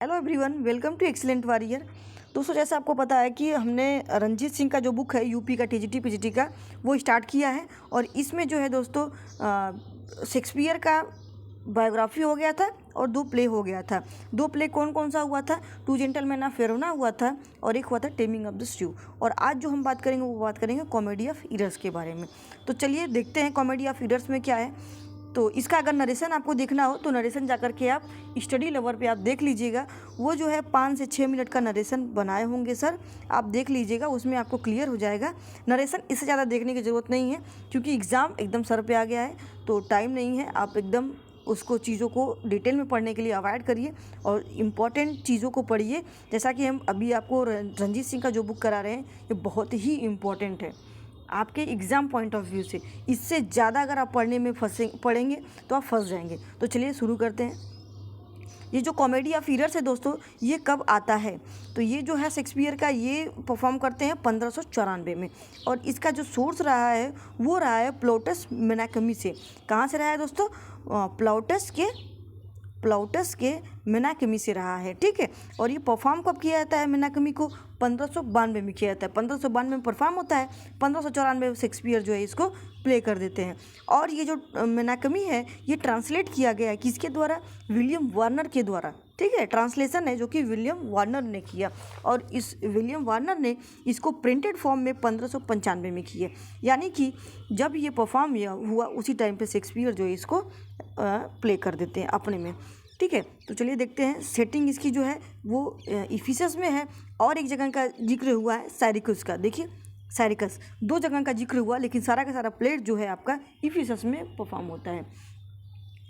Hello everyone, welcome to Excellent Warrior. दोस्तों, जैसा आपको पता है कि हमने रंजीत सिंह का जो बुक है यूपी का टीजीटी पीजीटी का वो स्टार्ट किया है। और इसमें जो है दोस्तों शेक्सपियर का बायोग्राफी हो गया था और 2 प्ले हो गया था। 2 प्ले कौन कौन सा हुआ था? 2 जेंटलमैन ऑफ वेरोना हुआ था और एक हुआ था टेमिंग ऑफ द स्टू। और आज जो हम बात करेंगे वो बात करेंगे कॉमेडी ऑफ इरर्स के बारे में। तो चलिए देखते हैं कॉमेडी ऑफ इरर्स में क्या है। तो इसका अगर नरेशन आपको देखना हो तो नरेशन जाकर के आप स्टडी लवर पे आप देख लीजिएगा। वो जो है 5 से 6 मिनट का नरेशन बनाए होंगे सर, आप देख लीजिएगा, उसमें आपको क्लियर हो जाएगा। नरेशन इससे ज़्यादा देखने की ज़रूरत नहीं है क्योंकि एग्ज़ाम एकदम सर पे आ गया है, तो टाइम नहीं है। आप एकदम उसको चीज़ों को डिटेल में पढ़ने के लिए अवॉइड करिए और इम्पॉर्टेंट चीज़ों को पढ़िए। जैसा कि हम अभी आपको रंजीत सिंह का जो बुक करा रहे हैं ये बहुत ही इम्पॉर्टेंट है आपके एग्ज़ाम पॉइंट ऑफ व्यू से। इससे ज़्यादा अगर आप पढ़ेंगे तो आप फंस जाएंगे। तो चलिए शुरू करते हैं। ये जो कॉमेडी ऑफ इरर्स है दोस्तों, ये कब आता है? तो ये जो है शेक्सपियर का, ये परफॉर्म करते हैं 1594 में। और इसका जो सोर्स रहा है वो रहा है प्लाउटस मेनाकमी से। कहाँ से रहा है दोस्तों? प्लाउटस के मेनाकमी से रहा है, ठीक है। और ये परफॉर्म कब किया जाता है? मेनाकमी को 1592 में किया जाता है। 1592 में परफॉर्म होता है, 1594 में शेक्सपियर जो है इसको प्ले कर देते हैं। और ये जो मेनाकमी है ये ट्रांसलेट किया गया है किसके द्वारा? विलियम वार्नर के द्वारा, ठीक है। ट्रांसलेशन है जो कि विलियम वार्नर ने किया। और इस विलियम वार्नर ने इसको प्रिंटेड फॉर्म में 1595 में किया। यानी कि जब ये परफॉर्म हुआ उसी टाइम पे शेक्सपियर जो है इसको प्ले कर देते हैं अपने में, ठीक है। तो चलिए देखते हैं। सेटिंग इसकी जो है वो इफिसस में है और एक जगह का जिक्र हुआ है साइरिकस का। देखिए साइरिकस, 2 जगह का जिक्र हुआ, लेकिन सारा का सारा प्लेट जो है आपका इफिसस में परफॉर्म होता है।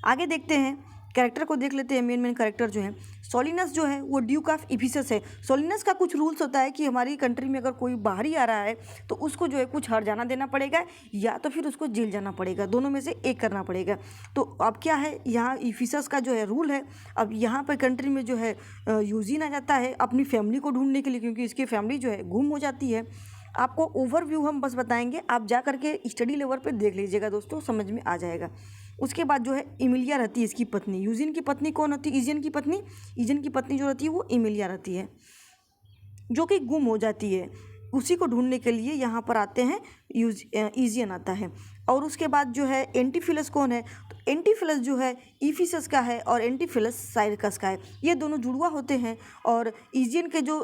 आगे देखते हैं, कैरेक्टर को देख लेते हैं। मेन कैरेक्टर जो है सोलिनस जो है वो ड्यूक ऑफ इफिसस है। सोलिनस का कुछ रूल्स होता है कि हमारी कंट्री में अगर कोई बाहरी आ रहा है तो उसको जो है कुछ हर्जाना देना पड़ेगा या तो फिर उसको जेल जाना पड़ेगा, दोनों में से एक करना पड़ेगा। तो अब क्या है, यहाँ इफिसस का जो है रूल है। अब यहाँ पर कंट्री में जो है यूजीन आ जाता है अपनी फैमिली को ढूंढने के लिए, क्योंकि इसकी फैमिली जो है गुम हो जाती है। आपको ओवरव्यू हम बस बताएंगे, आप जा करके स्टडी लेवल पे देख लीजिएगा दोस्तों, समझ में आ जाएगा। उसके बाद जो है इमिलिया रहती है इसकी पत्नी। यूजिन की पत्नी कौन होती है? इजियन की पत्नी जो रहती है वो इमिलिया रहती है, जो कि गुम हो जाती है। उसी को ढूंढने के लिए यहाँ पर आते हैं, इजियन आता है। और उसके बाद जो है एंटीफिलस कौन है? तो एंटीफिलस जो है इफिसस का है और एंटीफिलस साइरिकस का है। ये दोनों जुड़वा होते हैं। और इजियन के जो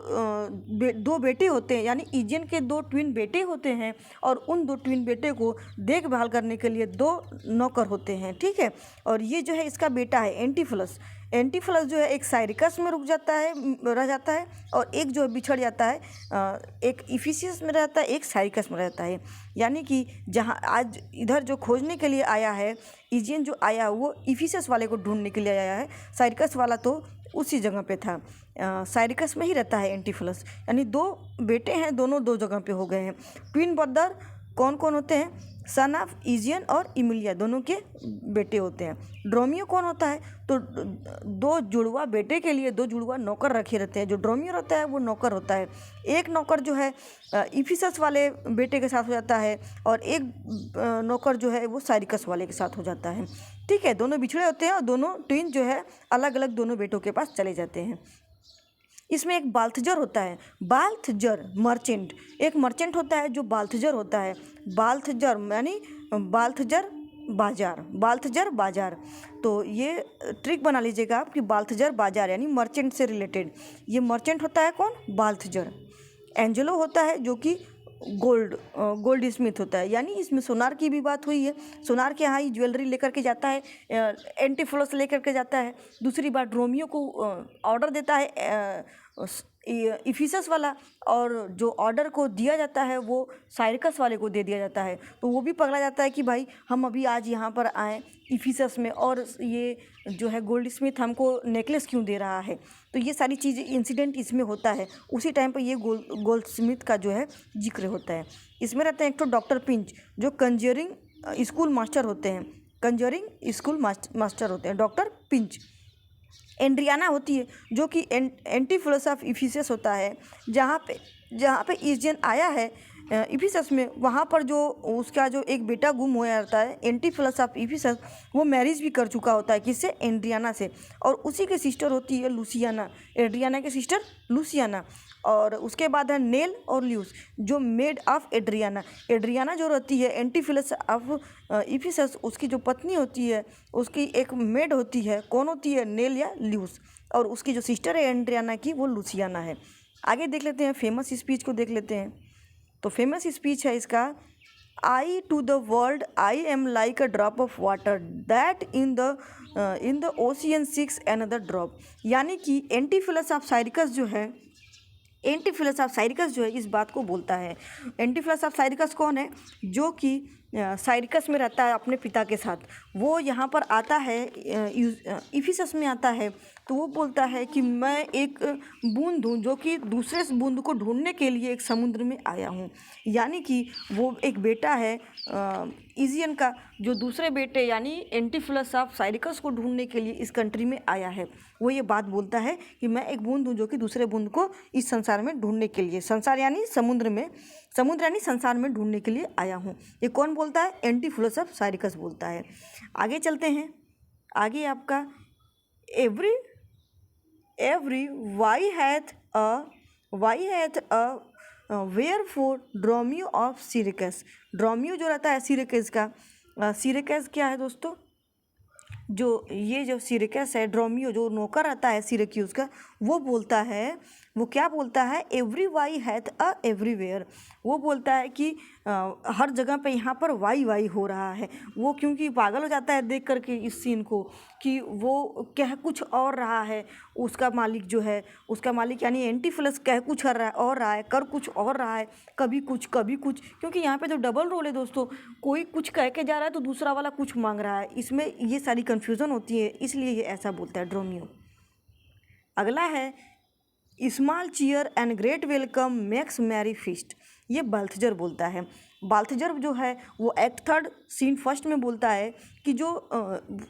2 बेटे होते हैं, यानी इजियन के 2 ट्विन बेटे होते हैं और उन 2 ट्विन बेटे को देखभाल करने के लिए 2 नौकर होते हैं, ठीक है। और ये जो है इसका बेटा है एंटीफिलस। एंटीफिलस जो है एक साइरिकस में रह जाता है और एक जो बिछड़ जाता है, एक इफिसियस में रहता है, एक साइरिकस में रहता है। यानी कि जहाँ आज इधर जो खोजने के लिए आया है इजियन जो आया वो इफिसियस वाले को ढूंढने के लिए आया है, साइरिकस वाला तो उसी जगह पे था, साइरिकस में ही रहता है एंटीफिलस। यानी 2 बेटे हैं, दोनों 2 जगह पे हो गए हैं। ट्विन ब्रदर कौन कौन होते हैं? सन ऑफ इजियन और इमिलिया, दोनों के बेटे होते हैं। ड्रोमियो कौन होता है? तो 2 जुड़वा बेटे के लिए 2 जुड़वा नौकर रखे रहते हैं। जो ड्रोमियो रहता है वो नौकर होता है। एक नौकर जो है इफिसस वाले बेटे के साथ हो जाता है और एक नौकर जो है वो साइरिकस वाले के साथ हो जाता है, ठीक है। दोनों बिछड़े होते हैं और दोनों ट्विन जो है अलग अलग दोनों बेटों के पास चले जाते हैं। इसमें एक बाल्थजर होता है, बाल्थजर मर्चेंट, एक मर्चेंट होता है जो बाल्थजर होता है। बाल्थजर यानी बाल्थजर बाजार। तो ये ट्रिक बना लीजिएगा आप कि बाल्थजर बाजार यानी मर्चेंट से रिलेटेड। ये मर्चेंट होता है कौन? बाल्थजर। एंजेलो होता है जो कि गोल्ड स्मिथ होता है। यानी इसमें सोनार की भी बात हुई है, सोनार के यहाँ ही ज्वेलरी लेकर के जाता है, एंटीफिलस लेकर के जाता है। दूसरी बात रोमियो को ऑर्डर देता है इफिसस वाला, और जो ऑर्डर को दिया जाता है वो साइरिकस वाले को दे दिया जाता है। तो वो भी पकड़ा जाता है कि भाई हम अभी आज यहाँ पर आए इफिसस में और ये जो है गोल्ड स्मिथ हमको नेकलेस क्यों दे रहा है। तो ये सारी चीज़ें इंसिडेंट इसमें होता है। उसी टाइम पर ये गोल्ड स्मिथ का जो है जिक्र होता है। इसमें रहते हैं एक तो डॉक्टर पिंच जो कंजरिंग स्कूल मास्टर होते हैं, डॉक्टर पिंच। एंड्रियाना होती है जो कि एंटीफिलस ऑफ इफिसस होता है। जहाँ पे इजियन आया है इफिसस में, वहाँ पर जो उसका जो एक बेटा गुम हो जाता है, एंटीफिलस ऑफ इफिसस, वो मैरिज भी कर चुका होता है किससे, एड्रियाना से, और उसी की सिस्टर होती है लूसियाना, एड्रियाना की सिस्टर लूसियाना। और उसके बाद है नेल और ल्यूस, जो मेड ऑफ एड्रियाना, एड्रियाना जो रहती है एंटीफिलस ऑफ इफिसस, उसकी जो पत्नी होती है उसकी एक मेड होती है, कौन होती है, नेल या ल्यूस, और उसकी जो सिस्टर है एड्रियाना की वो लूसियाना है। आगे देख लेते हैं, फेमस स्पीच को देख लेते हैं। तो फेमस स्पीच है इसका, I to the world I am like a drop of water that in the ocean seeks another drop. यानी कि एंटीफिलस ऑफ साइरिकस जो है, एंटीफिलस ऑफ साइरिकस जो है इस बात को बोलता है। एंटीफिलस ऑफ साइरिकस कौन है, जो कि साइरिकस में रहता है अपने पिता के साथ, वो यहाँ पर आता है इफिसस में आता है, तो वो बोलता है कि मैं एक बूंद हूँ जो कि दूसरे बूंद को ढूंढने के लिए एक समुद्र में आया हूँ। यानी कि वो एक बेटा है इजियन का, जो दूसरे बेटे यानी एंटीफिलस ऑफ साइरिकस को ढूंढने के लिए इस कंट्री में आया है। वो ये बात बोलता है कि मैं एक बूंद हूँ जो कि दूसरे बूंद को इस संसार में ढूंढने के लिए, संसार यानी समुद्र में, समुद्र यानी संसार में ढूंढने के लिए आया हूँ। ये कौन बोलता है, एंटीफिलस ऑफ साइरिकस बोलता है। आगे चलते हैं, आगे आपका every why hath a wherefore Dromio of Syracuse. Dromio जो रहता है सिरकस का, सिरकस क्या है दोस्तों, जो ये जो सिरकस है, ड्रोमियो जो नौकर रहता है सिरक्यूज का, वो बोलता है, वो क्या बोलता है, every why hath a everywhere. वो बोलता है कि हर जगह पे यहाँ पर वाई वाई हो रहा है। वो क्योंकि पागल हो जाता है देख करके इस सीन को कि वो कह कुछ और रहा है, उसका मालिक जो है, उसका मालिक यानी एंटीफिलस कह कुछ और रहा है, कर कुछ और रहा है, कभी कुछ कभी कुछ, क्योंकि यहाँ पे जो डबल रोल है दोस्तों, कोई कुछ कह के जा रहा है तो दूसरा वाला कुछ मांग रहा है, इसमें ये सारी कन्फ्यूज़न होती है, इसलिए ये ऐसा बोलता है ड्रोमियो। अगला है small cheer and great welcome makes merry feast. ये बाल्थजर बोलता है। बाल्थजर जो है वो एक्ट थर्ड सीन फर्स्ट में बोलता है कि जो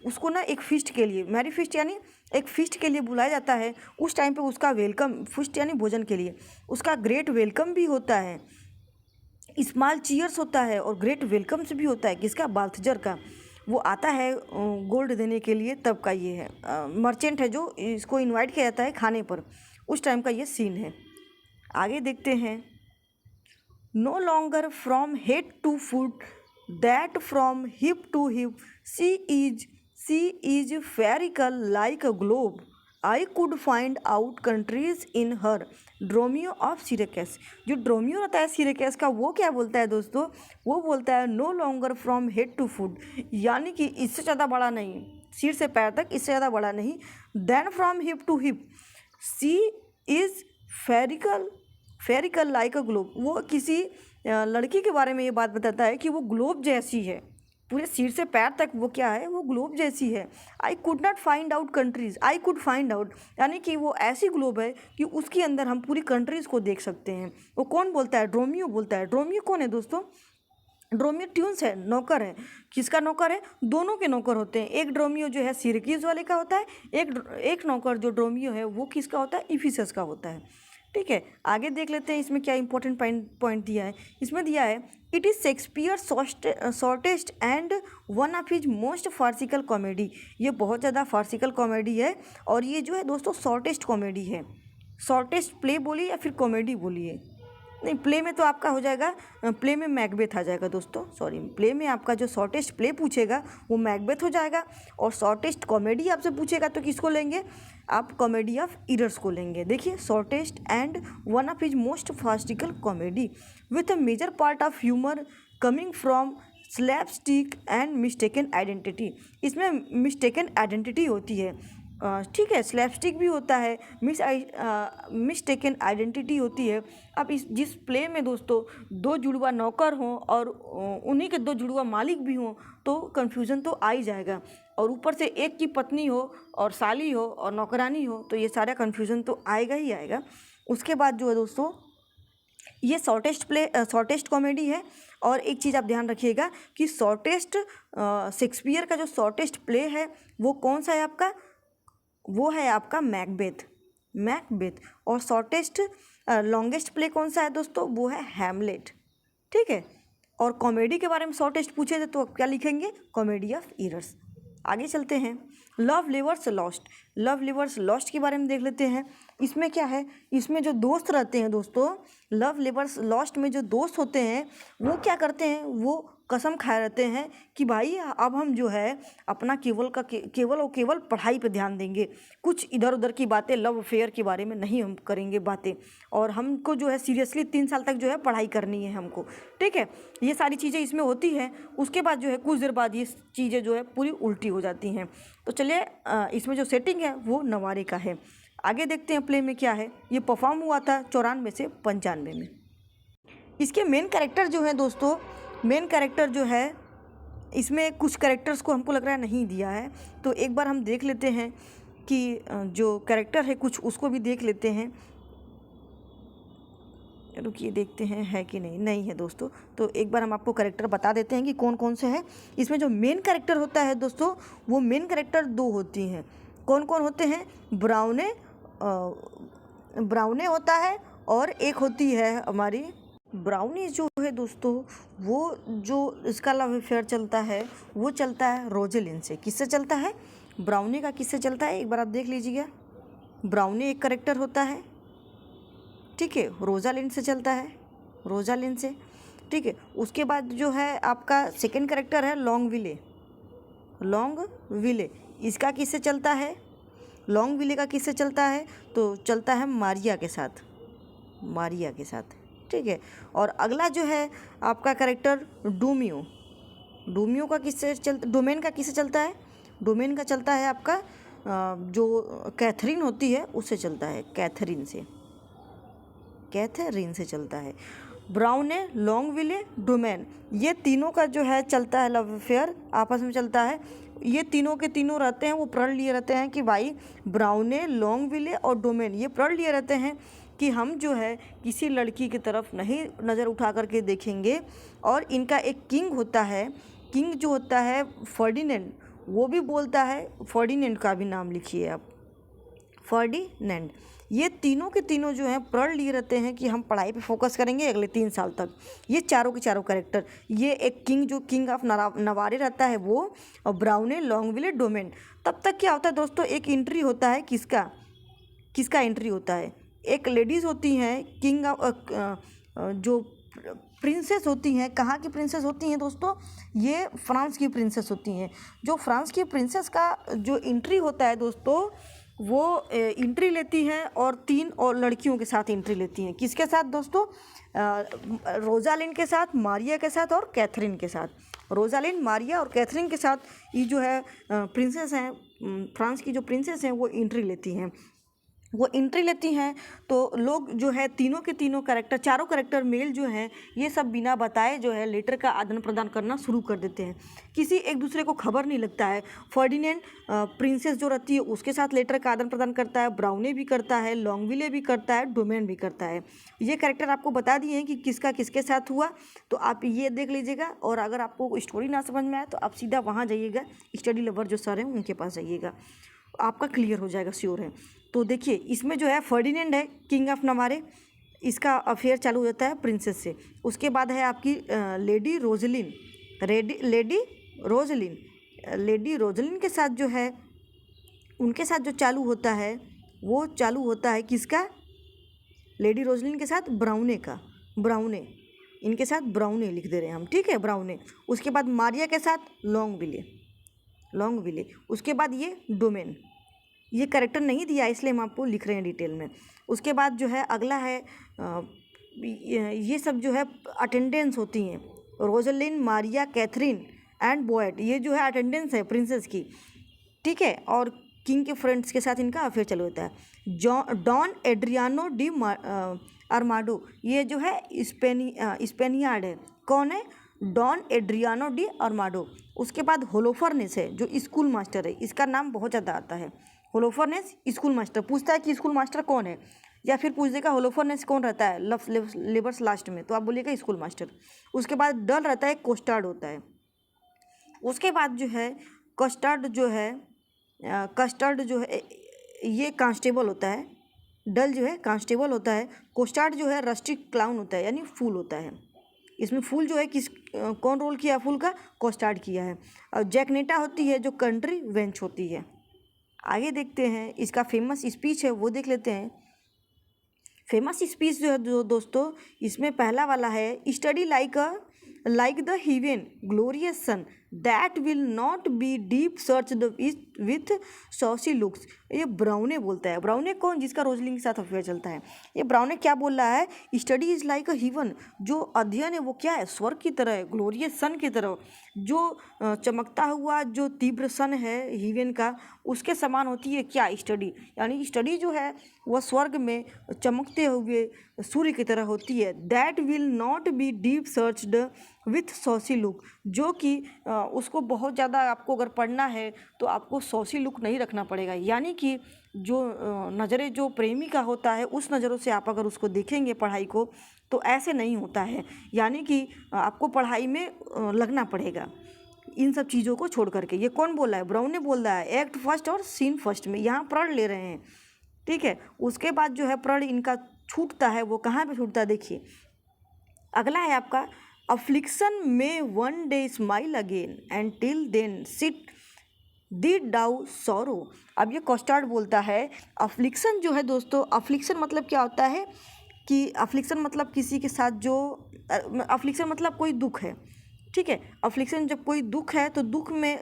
उसको ना एक फीस्ट के लिए, मैरी फीस्ट यानी एक फीस्ट के लिए बुलाया जाता है, उस टाइम पे उसका वेलकम, फीस्ट यानी भोजन के लिए, उसका ग्रेट वेलकम भी होता है, स्मॉल चीयर्स होता है और ग्रेट वेलकम्स भी होता है। किसका, बाल्थजर का। वो आता है गोल्ड देने के लिए, तब का ये है, मर्चेंट है जो इसको इनवाइट किया जाता है खाने पर, उस टाइम का ये सीन है। आगे देखते हैं, no longer from head to foot that from hip to hip she is spherical like a globe I could find out countries in her. Dromio of Syracuse. जो ड्रोमियो रहता है सिरकस का, वो क्या बोलता है दोस्तों, वो बोलता है no longer from head to foot, यानी कि इससे ज़्यादा बड़ा नहीं, सिर से पैर तक इससे ज़्यादा बड़ा नहीं, then from hip to hip she is spherical like a globe. वो किसी लड़की के बारे में ये बात बताता है कि वो ग्लोब जैसी है, पूरे सिर से पैर तक वो क्या है, वो ग्लोब जैसी है। I could not find out countries, I could find out, यानी कि वो ऐसी ग्लोब है कि उसके अंदर हम पूरी कंट्रीज़ को देख सकते हैं। वो कौन बोलता है, ड्रोमियो बोलता है। ड्रोमियो कौन है दोस्तों, ड्रोमियो ट्यून्स है, नौकर है। किसका नौकर है, दोनों के नौकर होते हैं। एक ड्रोमियो जो है सिरकीज वाले का होता है, एक नौकर जो ड्रोमियो है वो किसका होता है, इफिसस का होता है। ठीक है, आगे देख लेते हैं इसमें क्या इंपॉर्टेंट पॉइंट दिया है। इसमें दिया है, it is Shakespeare shortest and one of his most farcical comedy. ये बहुत ज़्यादा फार्सिकल कॉमेडी है, और ये जो है दोस्तों शॉर्टेस्ट कॉमेडी है। शॉर्टेस्ट प्ले बोलिए या फिर कॉमेडी बोलिए, नहीं प्ले में तो आपका हो जाएगा, प्ले में मैकबेथ आ जाएगा दोस्तों, सॉरी, प्ले में आपका जो शॉर्टेस्ट प्ले पूछेगा वो मैकबेथ हो जाएगा, और शॉर्टेस्ट कॉमेडी आपसे पूछेगा तो किसको लेंगे आप, कॉमेडी ऑफ इरर्स को लेंगे। देखिए, shortest and one of his most farcical comedy with a major part of humour coming from slapstick and mistaken identity. इसमें मिस्टेकन आइडेंटिटी होती है, ठीक है, स्लैपस्टिक भी होता है, मिस्टेकन आइडेंटिटी होती है। अब इस जिस प्ले में दोस्तों दो जुड़वा नौकर हों और उन्हीं के दो जुड़वा मालिक भी हों तो कन्फ्यूज़न तो आ ही जाएगा, और ऊपर से एक की पत्नी हो और साली हो और नौकरानी हो तो ये सारा कन्फ्यूज़न तो आएगा ही आएगा। उसके बाद जो है दोस्तों ये शॉर्टेस्ट कॉमेडी है। और एक चीज़ आप ध्यान रखिएगा कि शेक्सपियर का जो शॉर्टेस्ट प्ले है वो कौन सा है आपका, वो है आपका मैकबेथ। और शॉर्टेस्ट लॉन्गेस्ट प्ले कौन सा है दोस्तों, वो है हैमलेट। ठीक है। और कॉमेडी के बारे में शॉर्ट टेस्ट पूछे थे तो क्या लिखेंगे, कॉमेडी ऑफ एरर्स। आगे चलते हैं, love levers lost. Love levers lost के बारे में देख लेते हैं। इसमें क्या है, इसमें जो दोस्त रहते हैं दोस्तों, लव लिवर्स लॉस्ट में जो दोस्त होते हैं वो क्या करते हैं, वो कसम खाए रहते हैं कि भाई अब हम जो है अपना केवल और केवल पढ़ाई पे ध्यान देंगे, कुछ इधर उधर की बातें, लव अफेयर के बारे में नहीं हम करेंगे बातें, और हमको जो है सीरियसली 3 साल तक जो है पढ़ाई करनी है हमको, ठीक है। ये सारी चीज़ें इसमें होती हैं। उसके बाद जो है कुछ देर बाद ये चीज़ें जो है पूरी उल्टी हो जाती हैं। तो चलिए इसमें जो सेटिंग है वो नवारे का है। आगे देखते हैं प्ले में क्या है। ये परफॉर्म हुआ था 94 से 95 में। इसके मेन कैरेक्टर जो है दोस्तों, मेन कैरेक्टर जो है इसमें कुछ कैरेक्टर्स को हमको लग रहा है नहीं दिया है, तो एक बार हम देख लेते हैं कि जो कैरेक्टर है कुछ उसको भी देख लेते हैं। रुकिए देखते हैं है कि नहीं है दोस्तों। तो एक बार हम आपको कैरेक्टर बता देते हैं कि कौन कौन से हैं। इसमें जो मेन कैरेक्टर होता है दोस्तों, वो मेन कैरेक्टर 2 होती हैं। कौन कौन होते हैं, ब्राउने होता है, और एक होती है हमारी ब्राउनी जो है दोस्तों, वो जो इसका लव अफेयर चलता है वो चलता है रोजेलिन से। किससे चलता है, ब्राउनी का किससे चलता है, एक बार आप देख लीजिएगा। ब्राउनी एक कैरेक्टर होता है, ठीक है, रोजालिन से चलता है, रोजालिन से, ठीक है। उसके बाद जो है आपका सेकंड कैरेक्टर है लॉन्गविले। लॉन्गविले इसका किससे चलता है, लॉन्गविले का किससे चलता है, तो चलता है मारिया के साथ, मारिया के साथ, ठीक है। और अगला जो है आपका कैरेक्टर डोमियो। डोमियो का किससे चलता, डोमेन का किससे चलता है, डोमेन का चलता है आपका जो कैथरीन होती है उससे चलता है, कैथरीन से चलता है। ब्राउने, लॉन्गविले, डोमेन, ये तीनों का जो है चलता है लव अफेयर, आपस में चलता है। ये तीनों के तीनों रहते हैं, वो प्रण लिए रहते हैं कि भाई ब्राउने, लॉन्गविले और डोमेन, ये प्रण लिए रहते हैं कि हम जो है किसी लड़की की तरफ नहीं नज़र उठा करके देखेंगे। और इनका एक किंग होता है, किंग जो होता है फर्डिनेंड, वो भी बोलता है, फर्डिनेंड का भी नाम लिखिए आप, फर्डिनेंड। ये तीनों के तीनों जो हैं प्रण लिए रहते हैं कि हम पढ़ाई पे फोकस करेंगे अगले 3 साल तक। ये चारों के चारों कैरेक्टर, ये एक किंग जो किंग ऑफ नवारे रहता है वो, और ब्राउने, लॉन्गविले, डोमेन। तब तक क्या होता है दोस्तों, एक एंट्री होता है, किसका एंट्री होता है, एक लेडीज़ होती हैं किंग जो प्रिंसेस होती हैं। कहाँ की प्रिंसेस होती हैं दोस्तों, ये फ्रांस की प्रिंसेस होती हैं। जो फ्रांस की प्रिंसेस का जो एंट्री होता है दोस्तों, वो एंट्री लेती हैं और 3 और लड़कियों के साथ एंट्री लेती हैं। किसके साथ दोस्तों, रोजालिन के साथ, मारिया के साथ और कैथरीन के साथ। रोजालिन, मारिया और कैथरीन के साथ ये जो है प्रिंसेस हैं, फ्रांस की जो प्रिंसेस हैं वो एंट्री लेती हैं। वो एंट्री लेती हैं तो लोग जो है तीनों के तीनों कैरेक्टर, चारों कैरेक्टर मेल जो हैं, ये सब बिना बताए जो है लेटर का आदान प्रदान करना शुरू कर देते हैं। किसी एक दूसरे को खबर नहीं लगता है। फर्डिनेंड प्रिंसेस जो रहती है उसके साथ लेटर का आदान प्रदान करता है, ब्राउने भी करता है, लॉन्गविले भी करता है, डोमेन भी करता है। ये कैरेक्टर आपको बता दिए हैं कि किसका किसके साथ हुआ, तो आप ये देख लीजिएगा। और अगर आपको स्टोरी ना समझ में आए तो आप सीधा वहाँ जाइएगा, स्टडी लवर जो सर हैं उनके पास जाइएगा, आपका क्लियर हो जाएगा, श्योर है। तो देखिए इसमें जो है फर्डिनेंड है किंग ऑफ नवारे, इसका अफेयर चालू हो जाता है प्रिंसेस से। उसके बाद है आपकी लेडी रोजलिन के साथ जो है, उनके साथ जो चालू होता है वो चालू होता है किसका, लेडी रोजलिन के साथ ब्राउने, इनके साथ ब्राउने लिख दे रहे हैं हम, ठीक है, ब्राउने। उसके बाद मारिया के साथ लॉन्गविले, उसके बाद ये डोमेन। ये कैरेक्टर नहीं दिया इसलिए हम आपको लिख रहे हैं डिटेल में। उसके बाद जो है अगला है ये सब जो है अटेंडेंस होती हैं, Rosaline, Maria, Katherine and Boyet, ये जो है अटेंडेंस है प्रिंसेस की, ठीक है। और किंग के फ्रेंड्स के साथ इनका अफेयर चालू होता है। डॉन एड्रियानो डी आर्माडो, ये जो है स्पेनियार्ड है। कौन है, डॉन एड्रियानो डी आर्माडो। उसके बाद होलोफर्नेस है जो स्कूल मास्टर है, इसका नाम बहुत ज़्यादा आता है, होलोफर्नेस स्कूल मास्टर। पूछता है कि स्कूल मास्टर कौन है, या फिर पूछ देगा होलोफर्नेस कौन रहता है लव लेबर्स लास्ट में, तो आप बोलिएगा स्कूल मास्टर। उसके बाद डल रहता है, कोस्टार्ड होता है। उसके बाद जो है कस्टर्ड जो है ये कांस्टेबल होता है। डल जो है कांस्टेबल होता है। कोस्टार्ड जो है रस्टिक क्लाउन होता है, यानी फूल होता है। इसमें फूल जो है कौन रोल किया है फूल का? कोस्टार्ड किया है। और जैकनेटा होती है जो कंट्री वेंच होती है। आगे देखते हैं इसका फेमस स्पीच है वो देख लेते हैं। फेमस स्पीच जो है दोस्तों, इसमें पहला वाला है, study like the heaven glorious sun that will not be deep searched with saucy looks. ये ब्राउने बोलता है। ब्राउने कौन? जिसका रोजलिंग के साथ अफेयर चलता है। ये ब्राउने क्या बोल रहा है? Study is like a heaven, जो अध्ययन है वो क्या है? स्वर्ग की तरह है, ग्लोरियस सन की तरह। जो चमकता हुआ जो तीव्र सन है हेवन का, उसके समान होती है क्या? स्टडी। यानी स्टडी जो है वह स्वर्ग में चमकते हुए सूर्य की तरह होती है। That will not be deep searched with saucy look, जो कि उसको बहुत ज़्यादा आपको अगर पढ़ना है तो आपको सॉसी लुक नहीं रखना पड़ेगा। यानी कि जो नज़रें जो प्रेमी का होता है उस नज़रों से आप अगर उसको देखेंगे पढ़ाई को, तो ऐसे नहीं होता है। यानी कि आपको पढ़ाई में लगना पड़ेगा इन सब चीज़ों को छोड़ करके। ये कौन बोल रहा है? ब्राउन ने बोल रहा है। एक्ट फर्स्ट और सीन फर्स्ट में यहाँ प्रण ले रहे हैं, ठीक है। उसके बाद जो है प्रण इनका छूटता है, वो कहाँ पे छूटता है देखिए। अगला है आपका, अफ्लिक्शन में one day smile again and till then sit thee down sorrow. अब ये कोस्टार्ड बोलता है अफ्लिक्शन जो है दोस्तों, अफ्लिक्शन मतलब क्या होता है कि अफ्लिक्शन मतलब किसी के साथ जो अफ्लिक्शन मतलब कोई दुख है, ठीक है। अफ्लिक्शन जब कोई दुख है तो दुख में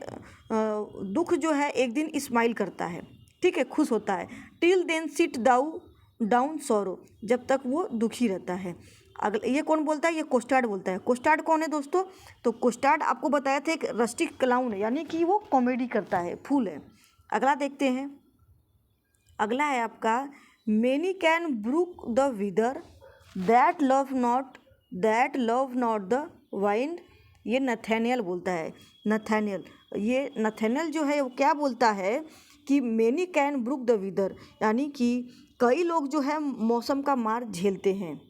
दुख जो है एक दिन स्माइल करता है, ठीक है, खुश होता है। Till then sit down sorrow, जब तक वो दुखी रहता है। अगला ये कौन बोलता है? ये कोस्टार्ड बोलता है। कोस्टार्ड कौन है दोस्तों? तो कोस्टार्ड आपको बताया था एक रस्टिक क्लाउन है, यानी कि वो कॉमेडी करता है, फूल है। अगला देखते हैं। अगला है आपका, many can brook the weather that love not the wind. ये नथानियल बोलता है। नथानियल जो है वो क्या बोलता है कि मेनी कैन ब्रूक द विदर, यानी कि कई लोग जो है मौसम का मार झेलते हैं।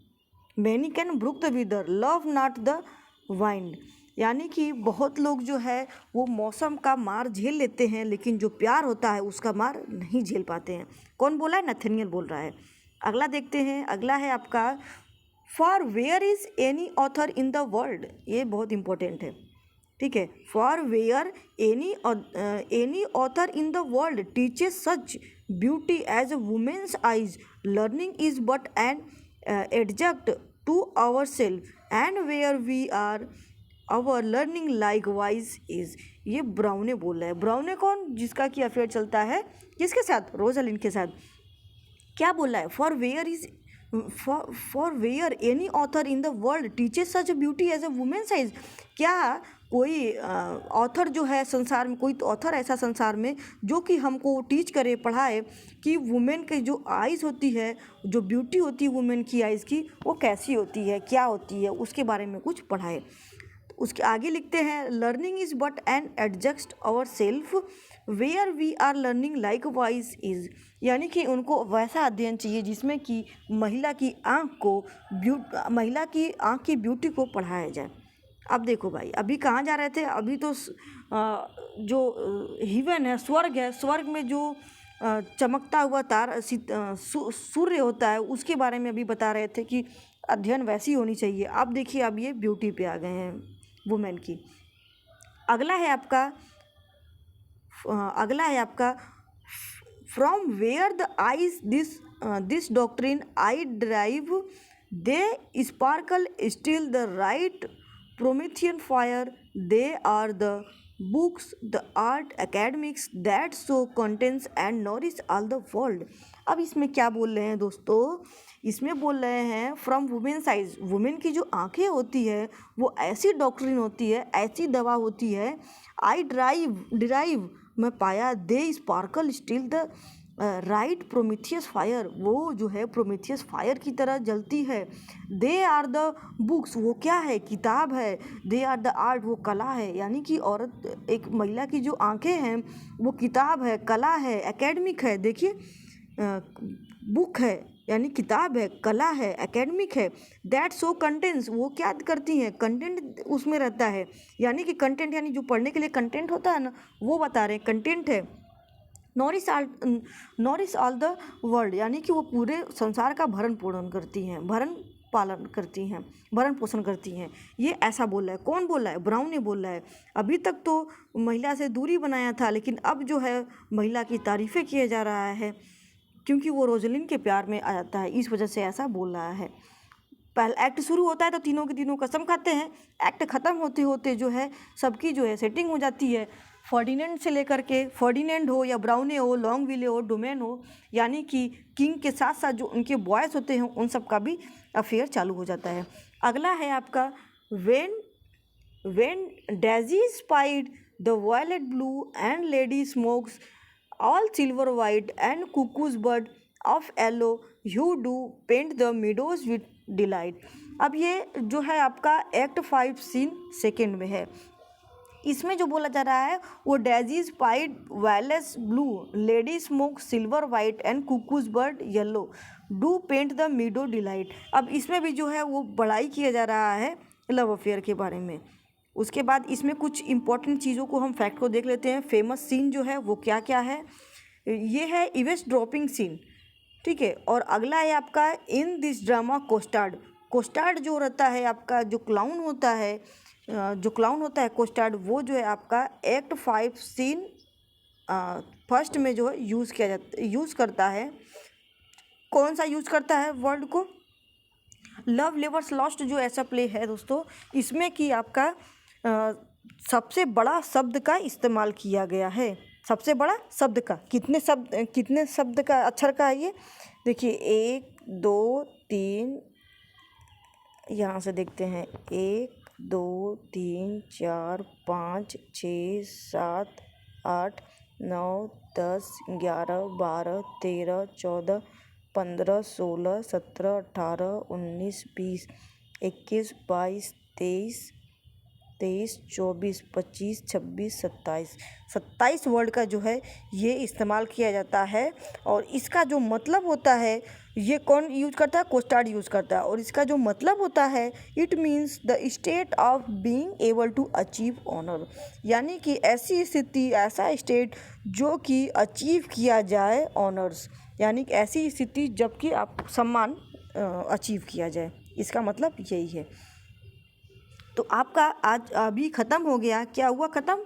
Many can brook the weather love not the wind, यानी कि बहुत लोग जो है वो मौसम का मार झेल लेते हैं, लेकिन जो प्यार होता है उसका मार नहीं झेल पाते हैं। कौन बोला है? नथानियल बोल रहा है। अगला देखते हैं। अगला है आपका, for where is any author in the world. ये बहुत इंपॉर्टेंट है, ठीक है। For where any author in the world teaches such beauty as a women's eyes, learning is but an adjunct to ourselves and where we are our learning likewise is। ये Browne बोल रहा है। Browne कौन? जिसका कि affair चलता है किसके साथ? रोजालिन के साथ। क्या बोल रहा है? For where any author in the world teaches such beauty as a women's eyes. क्या कोई ऑथर जो है संसार में, कोई तो ऑथर ऐसा संसार में जो कि हमको टीच करे, पढ़ाए कि वुमेन की जो आइज़ होती है, जो ब्यूटी होती है वुमेन की आइज़ की, वो कैसी होती है, क्या होती है, उसके बारे में कुछ पढ़ाए। उसके आगे लिखते हैं, learning is but an adjust our self where we are learning likewise is, यानी कि उनको वैसा अध्ययन चाहिए जिसमें कि महिला की आँख की ब्यूटी को पढ़ाया जाए। अब देखो भाई, अभी कहाँ जा रहे थे? अभी तो जो हेवन है, स्वर्ग है, स्वर्ग में जो चमकता हुआ सूर्य होता है उसके बारे में अभी बता रहे थे कि अध्ययन वैसी होनी चाहिए। अब देखिए, अब ये ब्यूटी पे आ गए हैं वुमेन की। अगला है आपका from where the eyes this doctrine I drive they sparkle still the right Promethean fire, they are the books the art academics that so contains and nourish all the world. अब इसमें क्या बोल रहे हैं दोस्तों? इसमें बोल रहे हैं फ्रॉम वुमेन्स आइज, वुमेन की जो आंखें होती है वो ऐसी डॉक्ट्रिन होती है, ऐसी दवा होती है। आई डिराइव मैं पाया, they sparkle still the right Prometheus fire, वो जो है प्रोमेथियस फायर की तरह जलती है। दे आर द बुक्स, वो क्या है? किताब है। दे आर द आर्ट, वो कला है। यानी कि औरत, एक महिला की जो आंखें हैं वो किताब है, कला है, एकेडमिक है। देखिए, बुक है यानी किताब है, कला है, एकेडमिक है। दैट सो कंटेंट्स, वो क्या करती हैं? कंटेंट उसमें रहता है। यानी कि कंटेंट यानी जो पढ़ने के लिए कंटेंट होता है ना, वो बता रहे हैं, कंटेंट है। नॉरिश ऑल द वर्ल्ड, यानी कि वो पूरे संसार का भरण पोषण करती हैं। भरण पालन करती हैं, भरण पोषण करती हैं। ये ऐसा बोल रहा है। कौन बोल रहा है? ब्राउन ने बोल रहा है। अभी तक तो महिला से दूरी बनाया था, लेकिन अब जो है महिला की तारीफ़ें किया जा रहा है, क्योंकि वो रोजलिन के प्यार में आ जाता है, इस वजह से ऐसा बोल रहा है। पहला एक्ट शुरू होता है तो तीनों के तीनों कसम खाते हैं। एक्ट ख़त्म होते होते जो है सबकी जो है सेटिंग हो जाती है। फर्डिनेंड से लेकर के, फर्डिनेंड हो या ब्राउने हो, लॉन्गविले हो, डोमेन हो, यानी कि किंग के साथ साथ जो उनके बॉयज़ होते हैं उन सब का भी अफेयर चालू हो जाता है। अगला है आपका when daisy spied the violet blue and lady smocks all silver white and cuckoos bird of yellow you do paint the meadows with delight. अब ये जो है आपका एक्ट 5 सीन सेकेंड में है। इसमें जो बोला जा रहा है वो daisy spied violets blue lady smock silver white and cuckoos bird yellow do paint the meadow delight. अब इसमें भी जो है वो बड़ाई किया जा रहा है लव अफेयर के बारे में। उसके बाद इसमें कुछ इंपॉर्टेंट चीज़ों को हम फैक्ट को देख लेते हैं। फेमस सीन जो है वो क्या क्या है। ये है इवेस्ट ड्रॉपिंग सीन, ठीक है। और अगला है आपका इन दिस ड्रामा कोस्टार्ड। कोस्टार्ड जो रहता है आपका, जो क्लाउन होता है कोस्टार्ड, वो जो है आपका एक्ट 5 सीन फर्स्ट में जो है यूज़ करता है। कौन सा यूज़ करता है वर्ड को? लव लेवर्स लॉस्ट जो ऐसा प्ले है दोस्तों, इसमें कि आपका सबसे बड़ा शब्द का इस्तेमाल किया गया है। सबसे बड़ा शब्द का कितने शब्द का अक्षर का है ये? देखिए 1 2 3, यहाँ से देखते हैं 1 2 3 4 5 6 7 8 9 10 11 12 13 14 15 16 17 18 19 20 21 22 23 24 25 26 27 वर्ड का जो है ये इस्तेमाल किया जाता है। और इसका जो मतलब होता है, ये कौन यूज करता है? कोस्टार्ड यूज़ करता है। और इसका जो मतलब होता है, it means the state of being able to achieve honour, यानी कि ऐसी स्थिति, ऐसा स्टेट जो कि अचीव किया जाए ऑनर्स, यानी कि ऐसी स्थिति जबकि आप सम्मान अचीव किया जाए। इसका मतलब यही है। तो आपका आज अभी ख़त्म हो गया। क्या हुआ ख़त्म?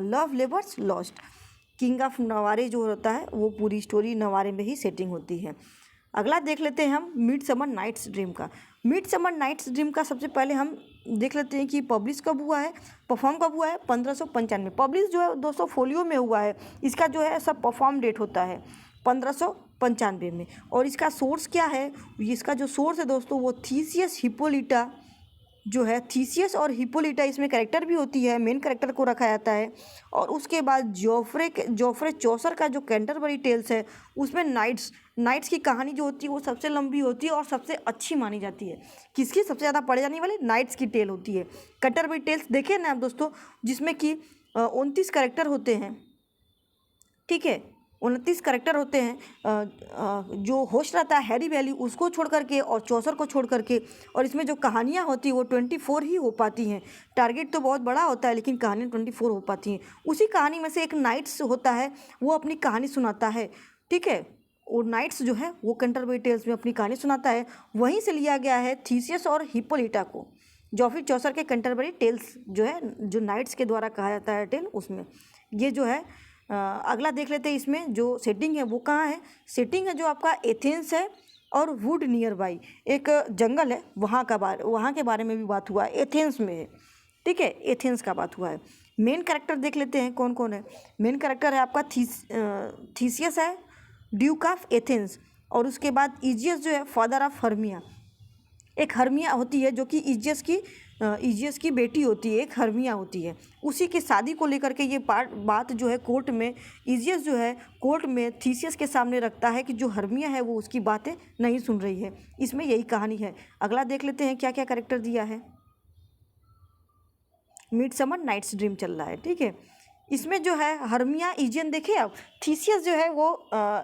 Love labours lost. King of Navarre जो होता है वो पूरी स्टोरी नवारे में ही सेटिंग होती है। अगला देख लेते हैं हम मिडसमर नाइट्स ड्रीम का। मिडसमर नाइट्स ड्रीम का सबसे पहले हम देख लेते हैं कि पब्लिश कब हुआ है, परफॉर्म कब हुआ है। 1595। पब्लिश जो है दोस्तों फोलियो में हुआ है। इसका जो है सब परफॉर्म डेट होता है 1595 में। और इसका सोर्स क्या है? इसका जो सोर्स है दोस्तों वो थीसियस हिप्पोलिटा जो है, थीसियस और हिप्पोलिटा इसमें कैरेक्टर भी होती है, मेन कैरेक्टर को रखा जाता है। और उसके बाद जोफ्रे चौसर का जो कैंटरबरी टेल्स है उसमें नाइट्स की कहानी जो होती है वो सबसे लंबी होती है और सबसे अच्छी मानी जाती है। किसकी सबसे ज़्यादा पढ़े जाने वाली? नाइट्स की टेल होती है। कैंटरबरी टेल्स देखे ना आप दोस्तों, जिसमें कि 29 कैरेक्टर होते हैं, ठीक है, 29 कैरेक्टर होते हैं। जो होस्ट रहता है हैरी वैली उसको छोड़ करके और चौसर को छोड़ करके, और इसमें जो कहानियाँ होती हैं वो 24 ही हो पाती हैं। टारगेट तो बहुत बड़ा होता है लेकिन कहानियाँ 24 हो पाती हैं। उसी कहानी में से एक नाइट्स होता है, वो अपनी कहानी सुनाता है, ठीक है। और नाइट्स जो है वो कैंटरबरी टेल्स में अपनी कहानी सुनाता है। वहीं से लिया गया है थीसियस और हिप्पोलिटा को, जोफ्रे चौसर के कैंटरबरी टेल्स जो है, जो नाइट्स के द्वारा कहा जाता है टेल, उसमें ये जो है। अगला देख लेते हैं। इसमें जो सेटिंग है वो कहाँ है? सेटिंग है जो आपका एथेंस है और वुड नियर बाई, एक जंगल है, वहाँ के बारे में भी बात हुआ है, एथेंस में है, ठीक है, एथेंस का बात हुआ है। मेन कैरेक्टर देख लेते हैं कौन कौन है। मेन कैरेक्टर है आपका थीसियस है, ड्यूक ऑफ एथेंस, और उसके बाद इजियस जो है फादर ऑफ हर्मिया। एक हर्मिया होती है जो कि इजियस की बेटी होती है, एक हर्मिया होती है। उसी की शादी को लेकर के ये बात जो है कोर्ट में, इजियस जो है कोर्ट में थीसियस के सामने रखता है कि जो हर्मिया है वो उसकी बातें नहीं सुन रही है। इसमें यही कहानी है। अगला देख लेते हैं क्या क्या कैरेक्टर दिया है। मिडसमर नाइट्स ड्रीम चल रहा है, ठीक है। इसमें जो है हर्मिया, इजियन देखे आप। थीसियस जो है वो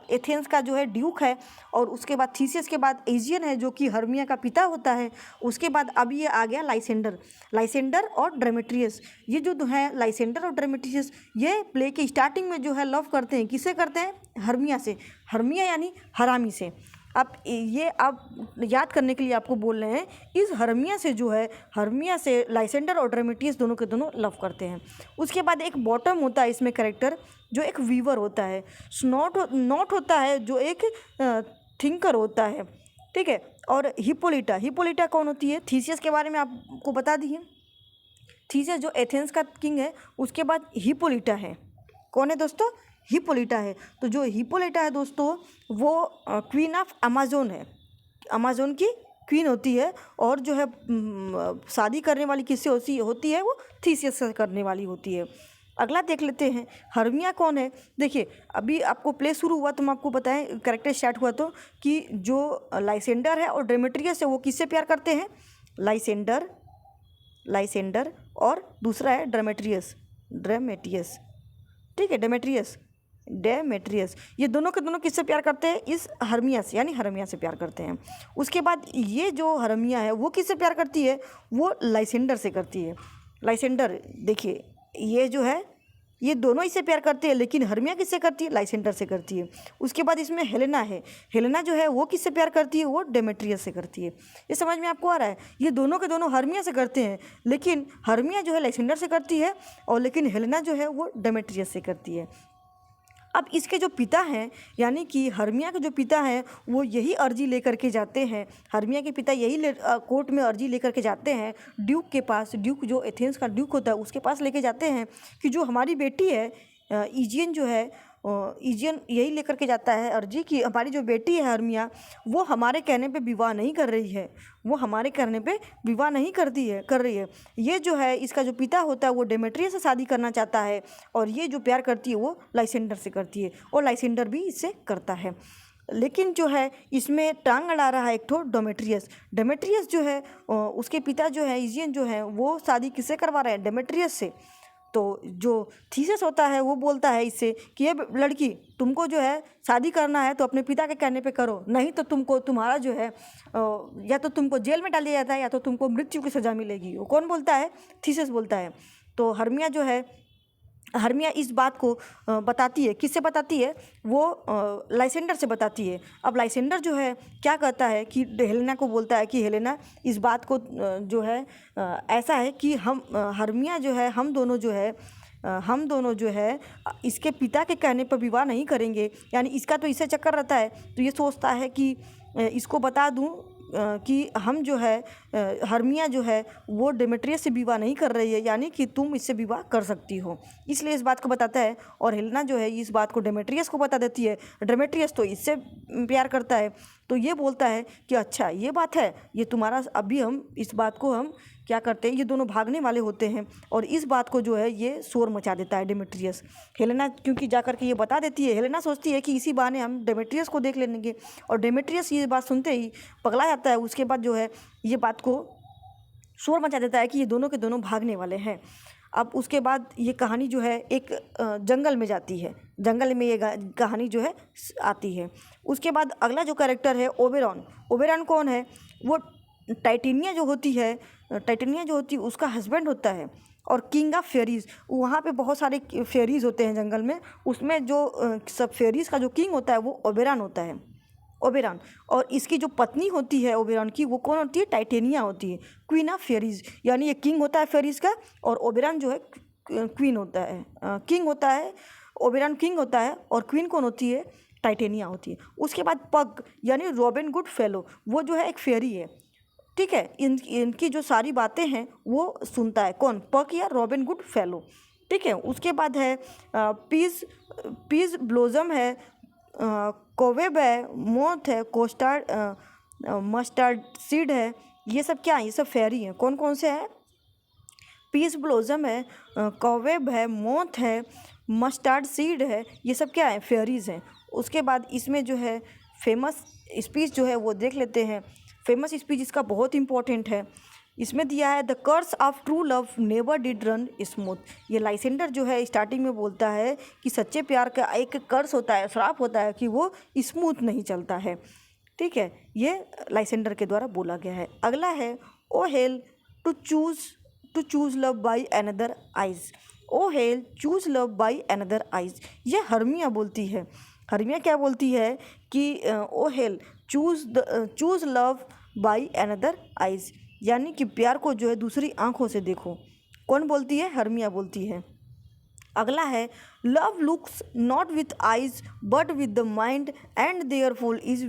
एथेंस का जो है ड्यूक है, और उसके बाद थीसियस के बाद इजियन है जो कि हर्मिया का पिता होता है। उसके बाद अब ये आ गया लाइसेंडर और डेमेट्रियस। ये जो है लाइसेंडर और डेमेट्रियस, ये प्ले की स्टार्टिंग में जो है लव करते हैं। किससे करते हैं? हर्मिया से। हर्मिया यानी हरामी से। आप याद करने के लिए आपको बोल रहे हैं, इस हर्मिया से जो है, हर्मिया से लाइसेंडर और ड्रेमेटियस दोनों के दोनों लव करते हैं। उसके बाद एक बॉटम होता है इसमें कैरेक्टर, जो एक वीवर होता है। नॉट होता है जो एक थिंकर होता है, ठीक है। और हिप्पोलिटा कौन होती है? थीसियस के बारे में आपको बता दिए। थीसियस जो एथेंस का किंग है, उसके बाद हिप्पोलिटा है। कौन है दोस्तों? हिप्पोलिटा है। तो जो हिप्पोलिटा है दोस्तों, वो क्वीन ऑफ अमेज़न है, अमेज़न की क्वीन होती है। और जो है शादी करने वाली किससे होती है? वो थीसियस से करने वाली होती है। अगला देख लेते हैं, हर्मिया कौन है। देखिए, अभी आपको प्ले शुरू हुआ तो हम आपको बताएं, कैरेक्टर स्टार्ट हुआ तो, कि जो लाइसेंडर है और डेमेट्रियस है वो किससे प्यार करते हैं? लाइसेंडर और दूसरा है ड्रेमेटियस, ठीक है। डेमेट्रियस, ये दोनों के दोनों किससे प्यार करते हैं? इस हर्मिया से, यानी हर्मिया से प्यार करते हैं। उसके बाद ये जो हर्मिया है वो किससे प्यार करती है? वो लाइसेंडर से करती है। लाइसेंडर, देखिए ये जो है, ये दोनों इससे प्यार करते हैं, लेकिन हर्मिया किससे करती है? लाइसेंडर से करती है। उसके बाद इसमें हेलेना है। हेलेना जो है वो किससे प्यार करती है? वो डेमेट्रियस से करती है। ये समझ में आपको आ रहा है? ये दोनों के दोनों हर्मिया से करते हैं, लेकिन हर्मिया जो है लाइसेंडर से करती है, और लेकिन हेलेना जो है वो डेमेट्रियस से करती है। अब इसके जो पिता हैं, यानी कि हर्मिया के जो पिता हैं, वो यही अर्जी लेकर के जाते हैं। हर्मिया के पिता यही कोर्ट में अर्जी लेकर के जाते हैं ड्यूक के पास। ड्यूक जो एथेंस का ड्यूक होता है उसके पास लेके जाते हैं कि जो हमारी बेटी है इजियन जो है, इजियन यही लेकर के जाता है अर्जी कि हमारी जो बेटी है हर्मिया, वो हमारे कहने पे विवाह नहीं कर रही है, वो हमारे कहने पे विवाह नहीं कर रही है। ये जो है, इसका जो पिता होता है वो डेमेट्रियस से शादी करना चाहता है, और ये जो प्यार करती है वो लाइसेंडर से करती है, और लाइसेंडर भी इससे करता है। लेकिन जो है इसमें टांग अड़ा रहा है एक ठो डेमेट्रियस जो है, उसके पिता जो है इजियन जो है, वो शादी किससे करवा रहे हैं? डेमेट्रियस से। तो जो थीसिस होता है वो बोलता है इससे कि ये लड़की, तुमको जो है शादी करना है तो अपने पिता के कहने पे करो, नहीं तो तुम्हारा जो है या तो तुमको जेल में डाल दिया जाता है, या तो तुमको मृत्यु की सज़ा मिलेगी। वो कौन बोलता है? थीसिस बोलता है। तो हर्मिया इस बात को बताती है। किससे बताती है? वो लाइसेंडर से बताती है। अब लाइसेंडर जो है क्या कहता है कि हेलेना को बोलता है कि हेलेना, इस बात को जो है ऐसा है कि हर्मिया जो है, हम दोनों जो है इसके पिता के कहने पर विवाह नहीं करेंगे। यानी इसका तो इससे चक्कर रहता है, तो ये सोचता है कि इसको बता दूं कि हम जो है हर्मिया जो है वो डेमेट्रियस से विवाह नहीं कर रही है, यानी कि तुम इससे विवाह कर सकती हो, इसलिए इस बात को बताता है। और हेलेना जो है इस बात को डेमेट्रियस को बता देती है। डेमेट्रियस तो इससे प्यार करता है, तो ये बोलता है कि अच्छा ये बात है, ये तुम्हारा, अभी हम इस बात को हम क्या करते हैं, ये दोनों भागने वाले होते हैं, और इस बात को जो है ये शोर मचा देता है डेमेट्रियस। हेलेना क्योंकि जा कर के ये बता देती है, हेलेना सोचती है कि इसी बहाने हम डेमेट्रियस को देख लेंगे, और डेमेट्रियस ये बात सुनते ही पगला जाता है। उसके बाद जो है ये बात को शोर मचा देता है कि ये दोनों के दोनों भागने वाले हैं। अब उसके बाद ये कहानी जो है एक जंगल में जाती है, जंगल में ये कहानी जो है आती है। उसके बाद अगला जो कैरेक्टर है ओबेरॉन कौन है? वो टाइटेनिया जो होती है उसका हस्बैंड होता है, और किंग ऑफ फेरीज। वहाँ पे बहुत सारे फेरीज होते हैं जंगल में, उसमें जो सब फेरीज का जो किंग होता है वो ओबेरॉन होता है, ओबेरॉन। और इसकी जो पत्नी होती है ओबेरॉन की, वो कौन होती है? टाइटेनिया होती है, क्वीन ऑफ फेरीज। यानी ये किंग होता है फेरीज का, और ओबेरॉन जो है क्वीन होता है, किंग होता है। ओबेरॉन किंग होता है, और क्वीन कौन होती है? टाइटेनिया होती है। उसके बाद पग यानी रॉबिन गुड फेलो, वो जो है एक फेरी है, ठीक है। इनकी जो सारी बातें हैं वो सुनता है, कौन? पग या रॉबिन गुड फेलो, ठीक है। उसके बाद है पीस ब्लोजम है, कोवेब है, मोथ है, मस्टर्ड सीड है। ये सब क्या है? ये सब फेरी हैं। कौन कौन से हैं? पीस ब्लोजम है, कोवेब है, मोथ है, मस्टर्ड सीड है। ये सब क्या है? फेरीज हैं। उसके बाद इसमें जो है फेमस स्पीच जो है वो देख लेते हैं। फेमस स्पीच इसका बहुत इंपॉर्टेंट है। इसमें दिया है, the course of true love never did run smooth. ये लाइसेंडर जो है स्टार्टिंग में बोलता है कि सच्चे प्यार का एक कर्स होता है, श्राप होता है कि वो स्मूथ नहीं चलता है, ठीक है। ये लाइसेंडर के द्वारा बोला गया है। अगला है, oh hell to choose love by another eyes. Oh hell choose love by another eyes, ये हर्मिया बोलती है। हर्मिया क्या बोलती है कि oh hell, choose love by another eyes, यानी कि प्यार को जो है दूसरी आंखों से देखो। कौन बोलती है? हर्मिया बोलती है। अगला है love looks not with eyes but with the mind and there full is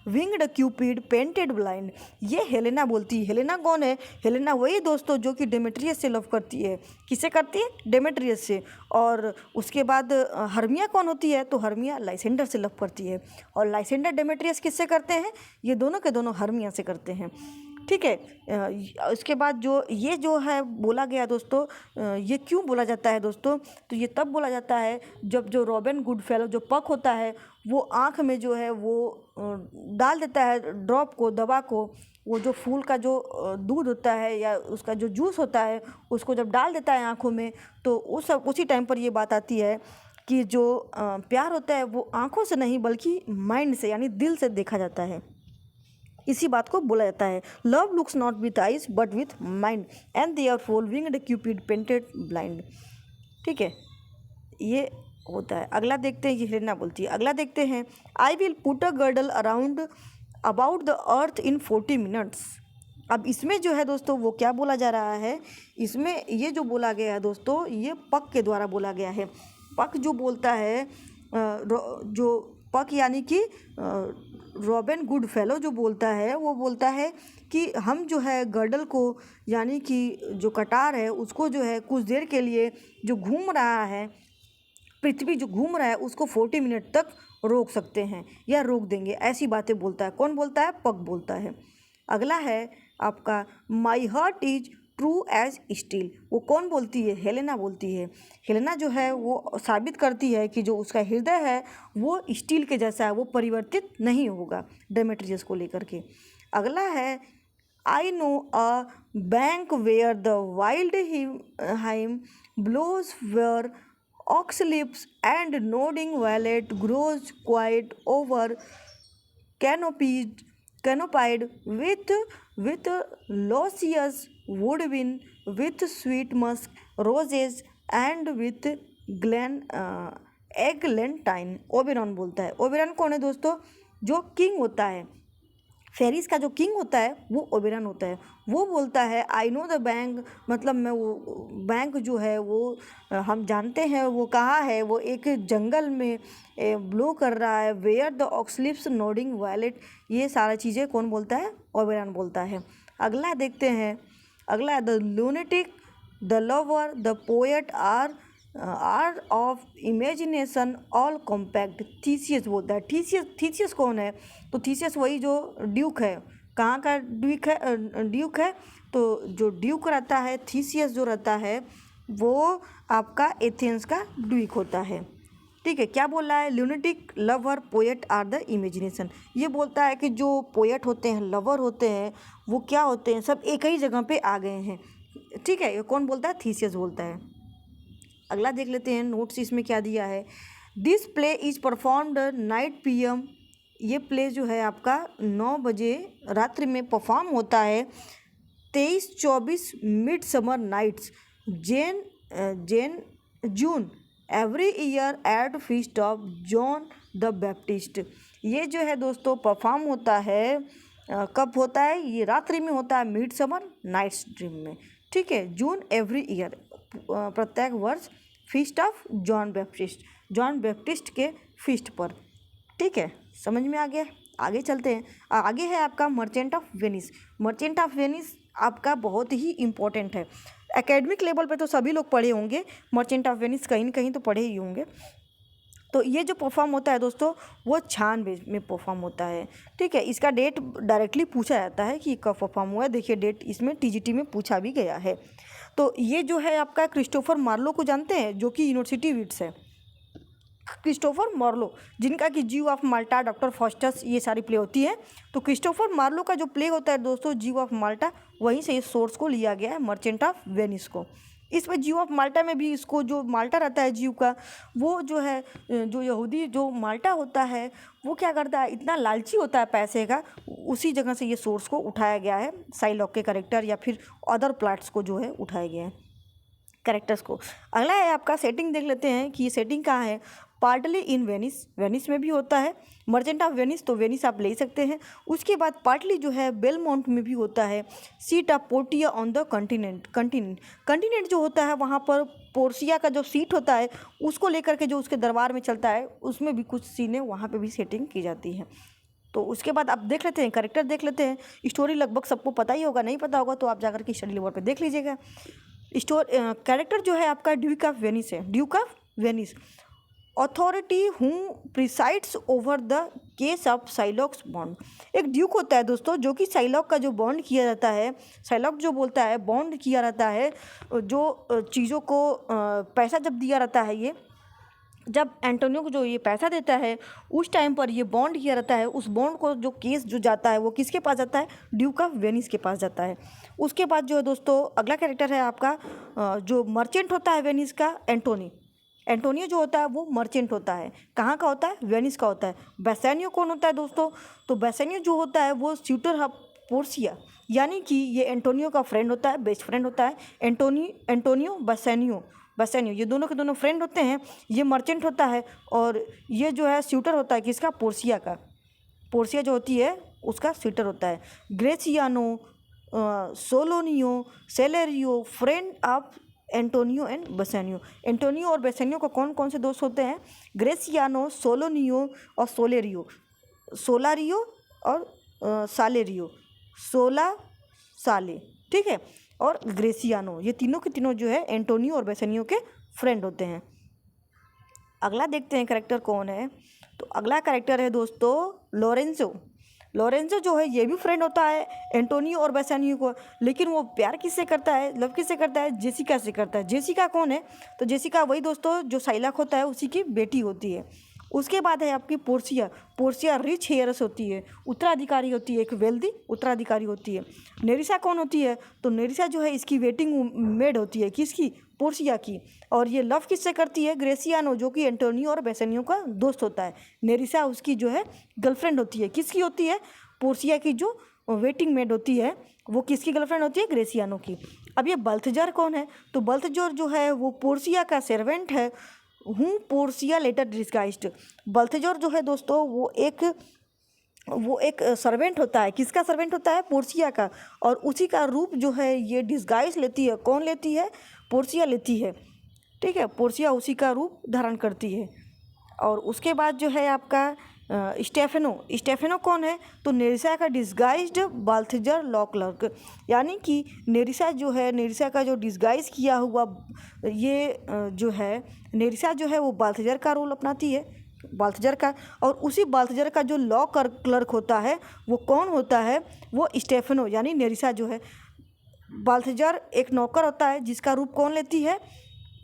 winged Cupid painted blind. ये हेलेना बोलती है। हेलेना कौन है? हेलेना वही दोस्तों जो कि डेमेट्रियस से लव करती है। किसे करती है? डेमेट्रियस से। और उसके बाद हर्मिया कौन होती है? तो हर्मिया लाइसेंडर से लव करती है। और लाइसेंडर डेमेट्रियस किससे करते हैं? ये दोनों के दोनों हर्मिया से करते हैं। ठीक है। उसके बाद जो है बोला गया दोस्तों, ये क्यों बोला जाता है दोस्तों? तो ये तब बोला जाता है जब जो रॉबिन गुडफेलो जो पक होता है वो आँख में जो है वो डाल देता है ड्रॉप को, दवा को। वो जो फूल का जो दूध होता है या उसका जो जूस होता है उसको जब डाल देता है आँखों में, तो उसी टाइम पर ये बात आती है कि जो प्यार होता है वो आँखों से नहीं बल्कि माइंड से यानी दिल से देखा जाता है। इसी बात को बोला जाता है love looks not with eyes but with mind and they are following the Cupid painted blind. ठीक है, ये होता है। अगला देखते हैं, ये हेलेना बोलती है। अगला देखते हैं I will put a girdle around about the earth in 40 minutes. अब इसमें जो है दोस्तों वो क्या बोला जा रहा है? इसमें ये जो बोला गया है दोस्तों ये पक के द्वारा बोला गया है। पक जो बोलता है जो पक यानी कि रॉबिन गुडफेलो जो बोलता है वो बोलता है कि हम जो है गर्डल को यानी कि जो कटार है उसको जो है कुछ देर के लिए जो घूम रहा है, पृथ्वी जो घूम रहा है उसको 40 मिनट तक रोक सकते हैं या रोक देंगे, ऐसी बातें बोलता है। कौन बोलता है? पक बोलता है। अगला है आपका my heart is true as steel. वो कौन बोलती है? हेलेना बोलती है। हेलेना जो है वो साबित करती है कि जो उसका हृदय है वो स्टील के जैसा है, वो परिवर्तित नहीं होगा डेमेट्रियस को लेकर के। अगला है I know a bank where the wild thyme blows where oxlips and nodding violet grows quiet over canopied with luscious woodbine, with sweet musk roses and with glen eglantine। Oberon बोलता है। Oberon कौन है दोस्तों? जो king होता है, Ferris का जो किंग होता है वो ओबेरॉन होता है। वो बोलता है आई नो द बैंक, मतलब मैं वो बैंक जो है वो हम जानते हैं वो कहाँ है, वो एक जंगल में ब्लो कर रहा है। वेयर द ऑक्सलिप्स नोडिंग वायलेट, ये सारा चीज़ें कौन बोलता है? ओबेरॉन बोलता है। अगला देखते हैं। अगला है the lunatic the lover the poet are of imagination all compact. Theseus बोलता है। थीसियस कौन है? तो थीसियस वही जो ड्यूक है। कहाँ का ड्यूक है? तो जो ड्यूक रहता है, थीसियस जो रहता है वो आपका एथेंस का ड्यूक होता है। ठीक है, क्या बोल रहा है? Lunatic lover poet are the imagination. ये बोलता है कि जो पोएट होते हैं, लवर होते हैं, वो क्या होते हैं? सब एक ही जगह पे आ गए हैं। ठीक है, ये कौन बोलता है? थीसियस बोलता है। अगला देख लेते हैं नोट्स इसमें क्या दिया है। This play is performed night PM। ये प्ले जो है आपका 9 बजे रात्रि में परफॉर्म होता है। 23-24 mid summer nights June every year at feast of John the Baptist. ये जो है दोस्तों परफॉर्म होता है कब होता है? ये रात्रि में होता है, मिड समर नाइट्स ड्रीम में। ठीक है, जून एवरी ईयर, प्रत्येक वर्ष फीस्ट ऑफ जॉन बैप्टिस्ट के फीस्ट पर। ठीक है, समझ में आ गया? आगे चलते हैं। आगे है आपका merchant of Venice. Merchant of Venice आपका बहुत ही इम्पोर्टेंट है। एकेडमिक लेवल पे तो सभी लोग पढ़े होंगे, मर्चेंट ऑफ वेनिस कहीं न कहीं तो पढ़े ही होंगे। तो ये जो परफॉर्म होता है दोस्तों वो 96 में परफॉर्म होता है। ठीक है, इसका डेट डायरेक्टली पूछा जाता है कि कब परफॉर्म हुआ है। देखिए डेट इसमें TGT में पूछा भी गया है। तो ये जो है आपका क्रिस्टोफर मार्लो को जानते हैं, जो कि यूनिवर्सिटी वीट्स है। क्रिस्टोफर मार्लो जिनका कि जीव ऑफ माल्टा, डॉक्टर फॉस्टस, ये सारी प्ले होती है। तो क्रिस्टोफर मार्लो का जो प्ले होता है दोस्तों जीव ऑफ माल्टा, वहीं से इस सोर्स को लिया गया है, मर्चेंट ऑफ वेनिस को। इसमें जीव ऑफ माल्टा में भी इसको जो माल्टा रहता है जीव का, वो जो है जो यहूदी जो माल्टा होता है वो क्या करता है, इतना लालची होता है पैसे का, उसी जगह से ये सोर्स को उठाया गया है। साइलॉक के कैरेक्टर या फिर अदर प्लॉट्स को जो है उठाया गया है। कैरेक्टर्स को। अगला है आपका सेटिंग, देख लेते हैं कि ये सेटिंग कहाँ है। पार्टली इन वेनिस, वेनिस में भी होता है। मर्चेंट ऑफ वेनिस, तो वेनिस आप ले सकते हैं। उसके बाद पार्टली जो है बेलमोंट में भी होता है। Seat of Portia on the continent जो होता है वहाँ पर पोर्सिया का जो सीट होता है उसको लेकर के जो उसके दरबार में चलता है, उसमें भी कुछ सीनें वहाँ पे भी सेटिंग की जाती है। तो उसके बाद आप देख लेते हैं कैरेक्टर, देख लेते हैं। स्टोरी लगभग सबको पता ही होगा, नहीं पता होगा तो आप जाकर के स्टडी लेवल पे देख लीजिएगा। कैरेक्टर जो है आपका ड्यूक ऑफ वेनिस है। Duke of Venice, authority who presides over the case of Shylock's bond. एक ड्यूक होता है दोस्तों जो कि साइलॉक का जो बॉन्ड किया जाता है, साइलॉक जो बोलता है बॉन्ड किया रहता है, जो चीज़ों को पैसा जब दिया रहता है, ये जब एंटोनियो को जो ये पैसा देता है उस टाइम पर ये बॉन्ड किया रहता है। उस बॉन्ड को जो केस जो जाता है वो किसके पास जाता है? ड्यूक ऑफ वेनिस के पास जाता है। उसके बाद जो है दोस्तों अगला कैरेक्टर है आपका जो मर्चेंट होता है वेनिस का, एंटोनियो जो होता है वो मर्चेंट होता है। कहाँ का होता है? वेनिस का होता है। बेसेनियो कौन होता है दोस्तों? तो बेसेनियो जो होता है वो स्यूटर ऑफ पोर्सिया, यानी कि ये एंटोनियो का फ्रेंड होता है, बेस्ट फ्रेंड होता है। एंटोनियो बेसेनियो ये दोनों के दोनों फ्रेंड होते हैं। ये मर्चेंट होता है और ये जो है स्यूटर होता है किसका? पोर्सिया का। पोर्सिया जो होती है उसका स्यूटर होता है। Gratiano, Solanio, Salerio, friend of Antonio and Bassanio. Antonio और बेसेनियो को कौन कौन से दोस्त होते हैं? ग्रेसियानो, सोलोनियो और सोलारियो और सालेरियो, साले, ठीक है, और ग्रेसियानो, ये तीनों के तीनों जो है एंटोनियो और बेसेनियो के फ्रेंड होते हैं। अगला देखते हैं कैरेक्टर कौन है। तो अगला कैरेक्टर है दोस्तों लोरेंजो जो है ये भी फ्रेंड होता है एंटोनियो और बेसेनियो को, लेकिन वो प्यार किससे करता है, लव किससे करता है? जेसिका से करता है। जेसिका कौन है? तो जेसिका वही दोस्तों जो साइलॉक होता है उसी की बेटी होती है। उसके बाद है आपकी पोर्सिया रिच हेयर्स होती है, उत्तराधिकारी होती है, एक वेल्दी उत्तराधिकारी होती है। नेरिसा कौन होती है? तो नेरिसा जो है इसकी वेटिंग मेड होती है, किसकी? पोर्सिया की। और ये लव किससे करती है? ग्रेसियानो, जो कि एंटोनियो और बेसेनियो का दोस्त होता है। नेरिसा उसकी जो है गर्लफ्रेंड होती है। किसकी होती है? पोर्सिया की जो वेटिंग मेड होती है वो किसकी गर्लफ्रेंड होती है? ग्रेसियानो की। अब ये बल्थजर कौन है? तो बल्थजर जो है वो पोर्सिया का सर्वेंट है। हूँ पोर्सिया लेटर डिस्गाइज्ड। बल्थजर जो है दोस्तों वो एक सर्वेंट होता है। किसका सर्वेंट होता है? पोर्सिया का। और उसी का रूप जो है ये डिस्गाइज लेती है। कौन लेती है? पोर्सिया लेती है, ठीक है। पोर्सिया उसी का रूप धारण करती है। और उसके बाद जो है आपका स्टेफेनो कौन है? तो नेरिसा का डिस्गाइज्ड बाल्थजर लॉ क्लर्क, यानी कि नेरिसा का जो डिस्गाइज किया हुआ ये जो है नेरिसा जो है वो बाल्थजर का रोल अपनाती है, बाल्थजर का। और उसी बाल्थजर का जो लॉ क्लर्क होता है वो कौन होता है? वो स्टेफेनो, यानी नेरिसा जो है। बाल्थजर एक नौकर होता है जिसका रूप कौन लेती है?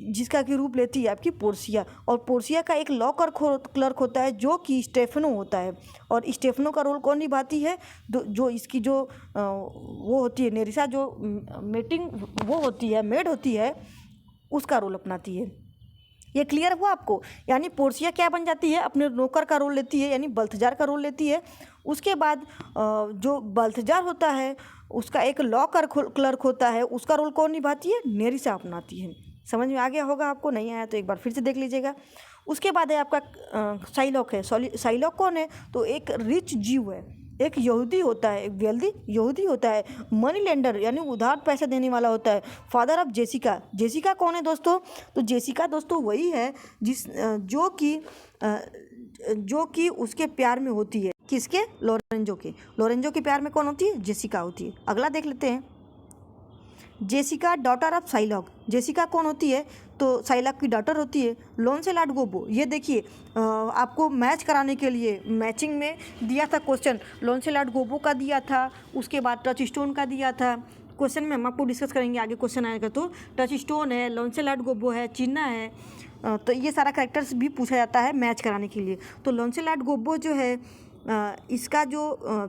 जिसका की रूप लेती है आपकी पोर्सिया। और पोर्सिया का एक लॉ क्लर्क होता है जो कि स्टेफेनो होता है। और स्टेफेनो का रोल कौन निभाती है? जो इसकी जो वो होती है नेरिसा, जो मेटिंग वो होती है, मेड होती है, उसका रोल अपनाती है। ये क्लियर हुआ आपको? यानी पोर्सिया क्या बन जाती है? अपने नौकर का रोल लेती है, यानी बल्थजार का रोल लेती है। उसके बाद जो बल्थजार होता है उसका एक लॉ क्लर्क होता है, उसका रोल कौन निभाती है? नेरिसा अपनाती है। समझ में आ गया होगा आपको, नहीं आया तो एक बार फिर से देख लीजिएगा। उसके बाद है आपका साइलॉक है। साइलॉक कौन है? तो एक रिच जीव है, एक यहूदी होता है, एक वेल्दी यहूदी होता है, मनी लेंडर यानी उधार पैसा देने वाला होता है। फादर ऑफ जेसिका कौन है दोस्तों? तो जेसिका दोस्तों वही है जो कि उसके प्यार में होती है। किसके? लोरेंजो के प्यार में कौन होती है? जेसिका होती है। अगला देख लेते हैं, Jessica daughter of Psylocke. Jessica कौन होती है? तो साइलॉक की डॉटर होती है। लॉन्सेलॉट गोबो, ये देखिए आपको मैच कराने के लिए मैचिंग में दिया था क्वेश्चन, लॉन्सेलॉट गोबो का दिया था, उसके बाद टच स्टोन का दिया था। क्वेश्चन में हम आपको डिस्कस करेंगे, आगे क्वेश्चन आएगा तो टच स्टोन है, लॉन्सेलॉट गोबो है, चिन्ना है, तो ये सारा कैरेक्टर्स भी पूछा जाता है मैच कराने के लिए। तो लॉन्सेलॉट गोबो जो है इसका जो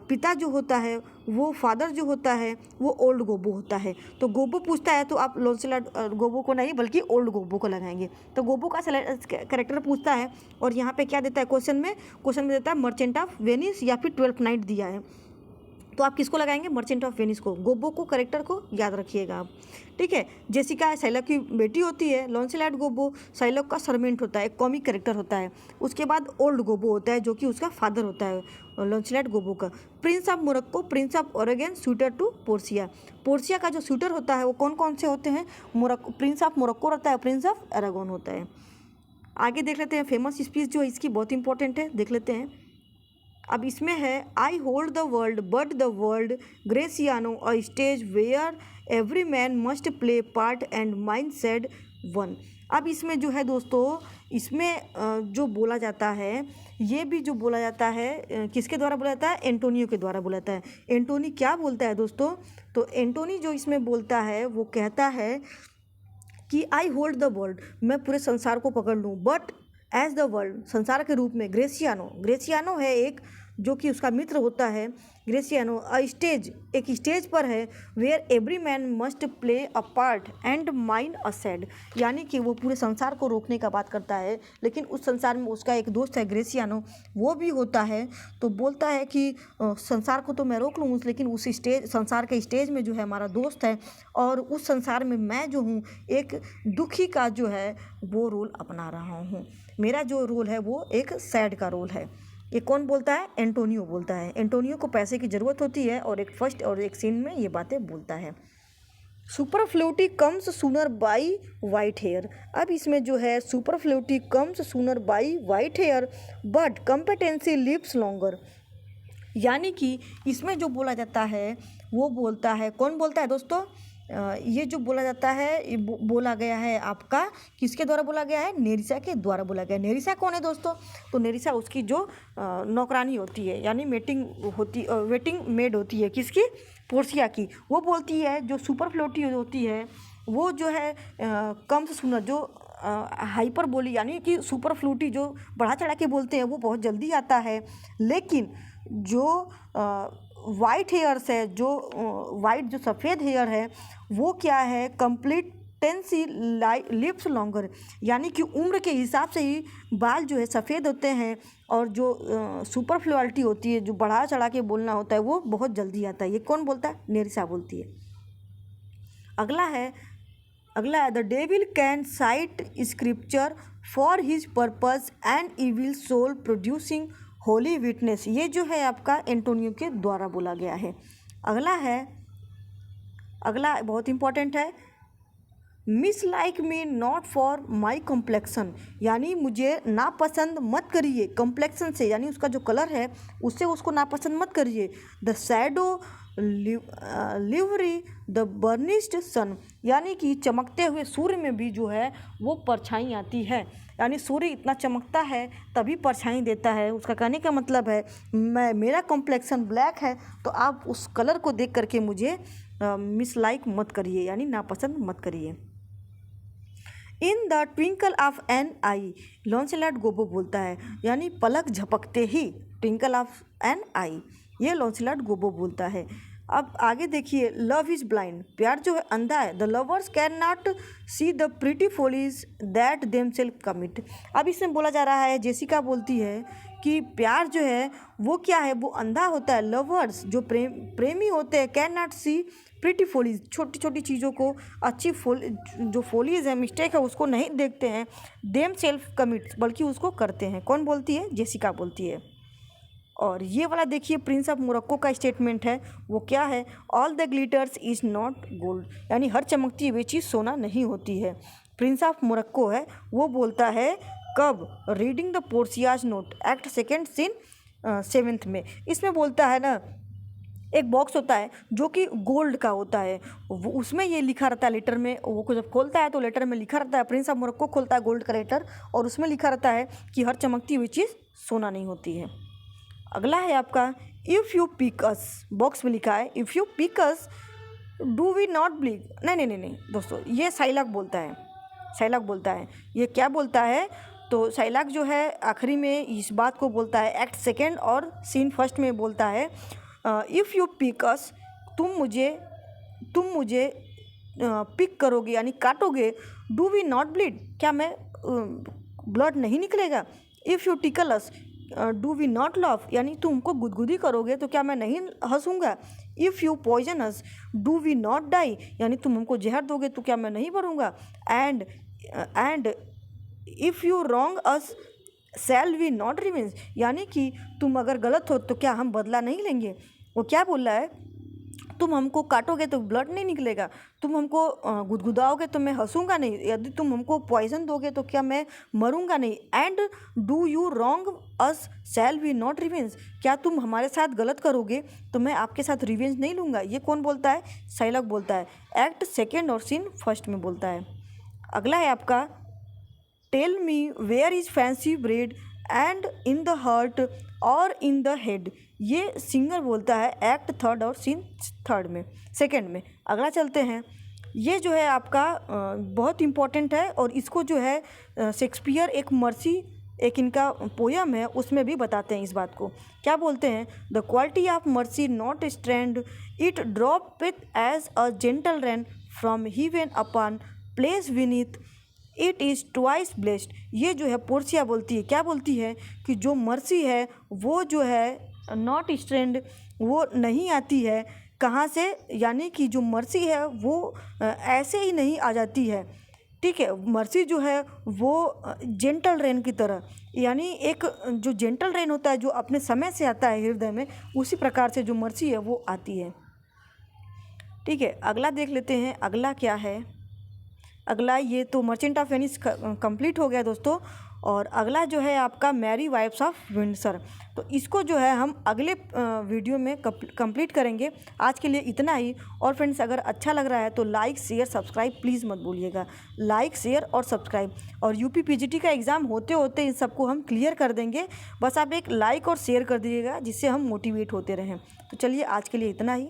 पिता जो होता है वो फादर जो होता है वो ओल्ड गोबो होता है। तो गोबो पूछता है तो आप लॉन्सेलॉट गोबो को नहीं बल्कि ओल्ड गोबो को लगाएंगे। तो गोबो का कैरेक्टर पूछता है और यहाँ पे क्या देता है क्वेश्चन में देता है मर्चेंट ऑफ वेनिस या फिर 12th नाइट दिया है। तो आप किसको लगाएंगे, मर्चेंट ऑफ वेनिस को, गोबो को, करेक्टर को याद रखिएगा आप, ठीक है। जेसिका शाइलॉक की बेटी होती है, लॉन्सेलॉट गोबो शाइलॉक का सर्वेंट होता है, एक कॉमिक करेक्टर होता है। उसके बाद ओल्ड गोबो होता है जो कि उसका फादर होता है लॉन्सेलॉट गोबो का। Prince of Morocco, Prince of Aragon, suitor to Portia. Portia का जो स्यूटर होता है वो कौन कौन से होते हैं, मोरक्को, प्रिंस ऑफ मोरक्को रहता है, प्रिंस ऑफ अरागोन होता है। आगे देख लेते हैं फेमस स्पीच जो है इसकी, बहुत इंपॉर्टेंट है, देख लेते हैं। अब इसमें है I hold the world but the world Gratiano a stage where every man must play part and mind sad one. अब इसमें जो है दोस्तों, इसमें जो बोला जाता है, ये भी जो बोला जाता है किसके द्वारा बोला जाता है, एंटोनियो के द्वारा बोला जाता है। एंटोनी क्या बोलता है दोस्तों, तो एंटोनी जो इसमें बोलता है वो कहता है कि आई होल्ड द वर्ल्ड, मैं पूरे संसार को पकड़ लूँ, बट एज द वर्ल्ड, संसार के रूप में, ग्रेसियानो, ग्रेसियानो है एक जो कि उसका मित्र होता है, ग्रेसियानो अ स्टेज, एक स्टेज पर है, where every man must play a part and mind a sad, यानी कि वो पूरे संसार को रोकने का बात करता है, लेकिन उस संसार में उसका एक दोस्त है ग्रेसियानो, वो भी होता है। तो बोलता है कि संसार को तो मैं रोक लूँ, लेकिन उस स्टेज, संसार के स्टेज में जो है हमारा दोस्त है, और उस संसार में मैं जो हूँ एक दुखी का जो है वो रोल अपना रहा हूँ, मेरा जो रोल है वो एक सैड का रोल है। ये कौन बोलता है, एंटोनियो बोलता है। एंटोनियो को पैसे की ज़रूरत होती है और एक फर्स्ट और एक सीन में ये बातें बोलता है। Superfluity comes sooner by white hair. अब इसमें जो है superfluity comes sooner by white hair but competency lives longer, यानी कि इसमें जो बोला जाता है वो बोलता है, कौन बोलता है दोस्तों, ये जो बोला जाता है ये बोला गया है आपका, किसके द्वारा बोला गया है, नेरिसा के द्वारा बोला गया है। नेरिसा कौन है दोस्तों, तो नेरिसा उसकी जो नौकरानी होती है, यानी वेटिंग मेड होती है, किसकी, पोर्सिया की। वो बोलती है जो सुपरफ्लूटी होती है वो जो है कम से सुनर, जो हाइपर बोली, यानी कि सुपरफ्लूटी जो बढ़ा चढ़ा के बोलते हैं वो बहुत जल्दी आता है, लेकिन जो वाइट हेयर्स है, जो वाइट जो सफ़ेद हेयर है वो क्या है, कंप्लीटेंसी लिव्स लॉन्गर, यानी कि उम्र के हिसाब से ही बाल जो है सफ़ेद होते हैं, और जो सुपरफ्लुअलिटी होती है, जो बढ़ा चढ़ा के बोलना होता है वो बहुत जल्दी आता है। ये कौन बोलता है, नेरिसा बोलती है। अगला है the devil can cite scripture for his purpose and evil soul producing holy witness. ये जो है आपका एंटोनियो के द्वारा बोला गया है। अगला बहुत इंपॉर्टेंट है, miss like me not for my complexion, यानी मुझे नापसंद मत करिए, कम्प्लेक्सन से, यानी उसका जो कलर है उससे उसको नापसंद मत करिए। The shadow livery the burnished sun, यानी कि चमकते हुए सूर्य में भी जो है वो परछाई आती है, यानी सूर्य इतना चमकता है तभी परछाई देता है। उसका कहने का मतलब है मेरा कॉम्प्लेक्शन ब्लैक है तो आप उस कलर को देख करके मुझे मिसलाइक मत करिए, यानी नापसंद मत करिए। In the twinkle of an eye, Launcelot Gobbo बोलता है, यानी पलक झपकते ही, ट्विंकल ऑफ एन आई, ये लॉन्सेलॉट गोबो बोलता है। अब आगे देखिए, लव इज़ ब्लाइंड, प्यार जो है अंधा है। The lovers can not see the pretty follies that themselves commit. अब इसमें बोला जा रहा है, जेसिका बोलती है कि प्यार जो है वो क्या है, वो अंधा होता है। लवर्स जो प्रेमी होते हैं, can not C pretty Follies, छोटी छोटी चीज़ों को, अच्छी जो फोलीज है, मिस्टेक है, उसको नहीं देखते हैं। देम सेल्फ कमिट, बल्कि उसको करते हैं। कौन बोलती है, जेसिका बोलती है। और ये वाला देखिए, प्रिंस ऑफ मोरक्को का स्टेटमेंट है, वो क्या है, all the glitters is not gold, यानी हर चमकती हुई चीज़ सोना नहीं होती है। प्रिंस ऑफ मोरक्को है वो बोलता है कब, reading the Portia's note act second scene 7th में। इसमें बोलता है ना, एक बॉक्स होता है जो कि गोल्ड का होता है, वो उसमें ये लिखा रहता है लेटर में, वो जब खोलता है तो लेटर में लिखा रहता है, प्रिंस ऑफ मोरक्को खोलता है गोल्ड का लेटर और उसमें लिखा रहता है कि हर चमकती हुई चीज़ सोना नहीं होती है। अगला है आपका, if you pick us, box में लिखा है if you pick us do we not bleed. नहीं दोस्तों, ये शाइलॉक बोलता है, शाइलॉक बोलता है। ये क्या बोलता है, तो शाइलॉक जो है आखिरी में इस बात को बोलता है, एक्ट सेकेंड और सीन फर्स्ट में बोलता है, इफ़ यू पिक अस, तुम मुझे पिक करोगे यानी काटोगे, डू वी नॉट ब्लीड, क्या मैं ब्लड नहीं निकलेगा। If you tickle us, do we not laugh, यानी तुम हमको गुदगुदी करोगे तो क्या मैं नहीं हंसूंगा। If you poison us do we not die, यानी तुम हमको जहर दोगे तो क्या मैं नहीं मरूंगा। And if you wrong us shall we not revenge, यानी कि तुम अगर गलत हो तो क्या हम बदला नहीं लेंगे। वो क्या बोल रहा है, तुम हमको काटोगे तो ब्लड नहीं निकलेगा, तुम हमको गुदगुदाओगे तो मैं हंसूंगा नहीं, यदि तुम हमको पॉइजन दोगे तो क्या मैं मरूंगा नहीं। And do you wrong us shall we not revenge, क्या तुम हमारे साथ गलत करोगे तो मैं आपके साथ रिवेंज नहीं लूँगा। ये कौन बोलता है, शाइलॉक बोलता है। एक्ट सेकेंड और सीन फर्स्ट में बोलता है। अगला है आपका tell me where is fancy bred and in the heart or in the head, ये सिंगर बोलता है एक्ट थर्ड और सीन थर्ड में, सेकंड में। अगला चलते हैं, ये जो है आपका बहुत इम्पोर्टेंट है और इसको जो है शेक्सपियर एक मर्सी, एक इनका पोयम है उसमें भी बताते हैं इस बात को। क्या बोलते हैं, the quality of mercy not strained it drop it as a gentle rain from heaven upon place beneath it is twice blessed. ये जो है पोर्सिया बोलती है, क्या बोलती है कि जो मर्सी है वो जो है नॉट स्ट्रेंड, वो नहीं आती है कहाँ से, यानी कि जो मर्सी है वो ऐसे ही नहीं आ जाती है। ठीक है, मर्सी जो है वो जेंटल रेन की तरह, यानी एक जो जेंटल रेन होता है जो अपने समय से आता है हृदय में, उसी प्रकार से जो मर्सी है वो आती है। ठीक है, अगला देख लेते हैं। अगला क्या है, अगला ये तो मर्चेंट ऑफ वेनिस कंप्लीट हो गया दोस्तों। और अगला जो है आपका मैरी वाइफ्स ऑफ विंडसर, तो इसको जो है हम अगले वीडियो में कंप्लीट करेंगे। आज के लिए इतना ही। और फ्रेंड्स, अगर अच्छा लग रहा है तो लाइक शेयर सब्सक्राइब प्लीज़ मत भूलिएगा, लाइक शेयर और सब्सक्राइब। और यूपी पीजीटी का एग्ज़ाम होते होते इन सबको हम क्लियर कर देंगे, बस आप एक लाइक और शेयर कर दीजिएगा जिससे हम मोटिवेट होते रहें। तो चलिए आज के लिए इतना ही।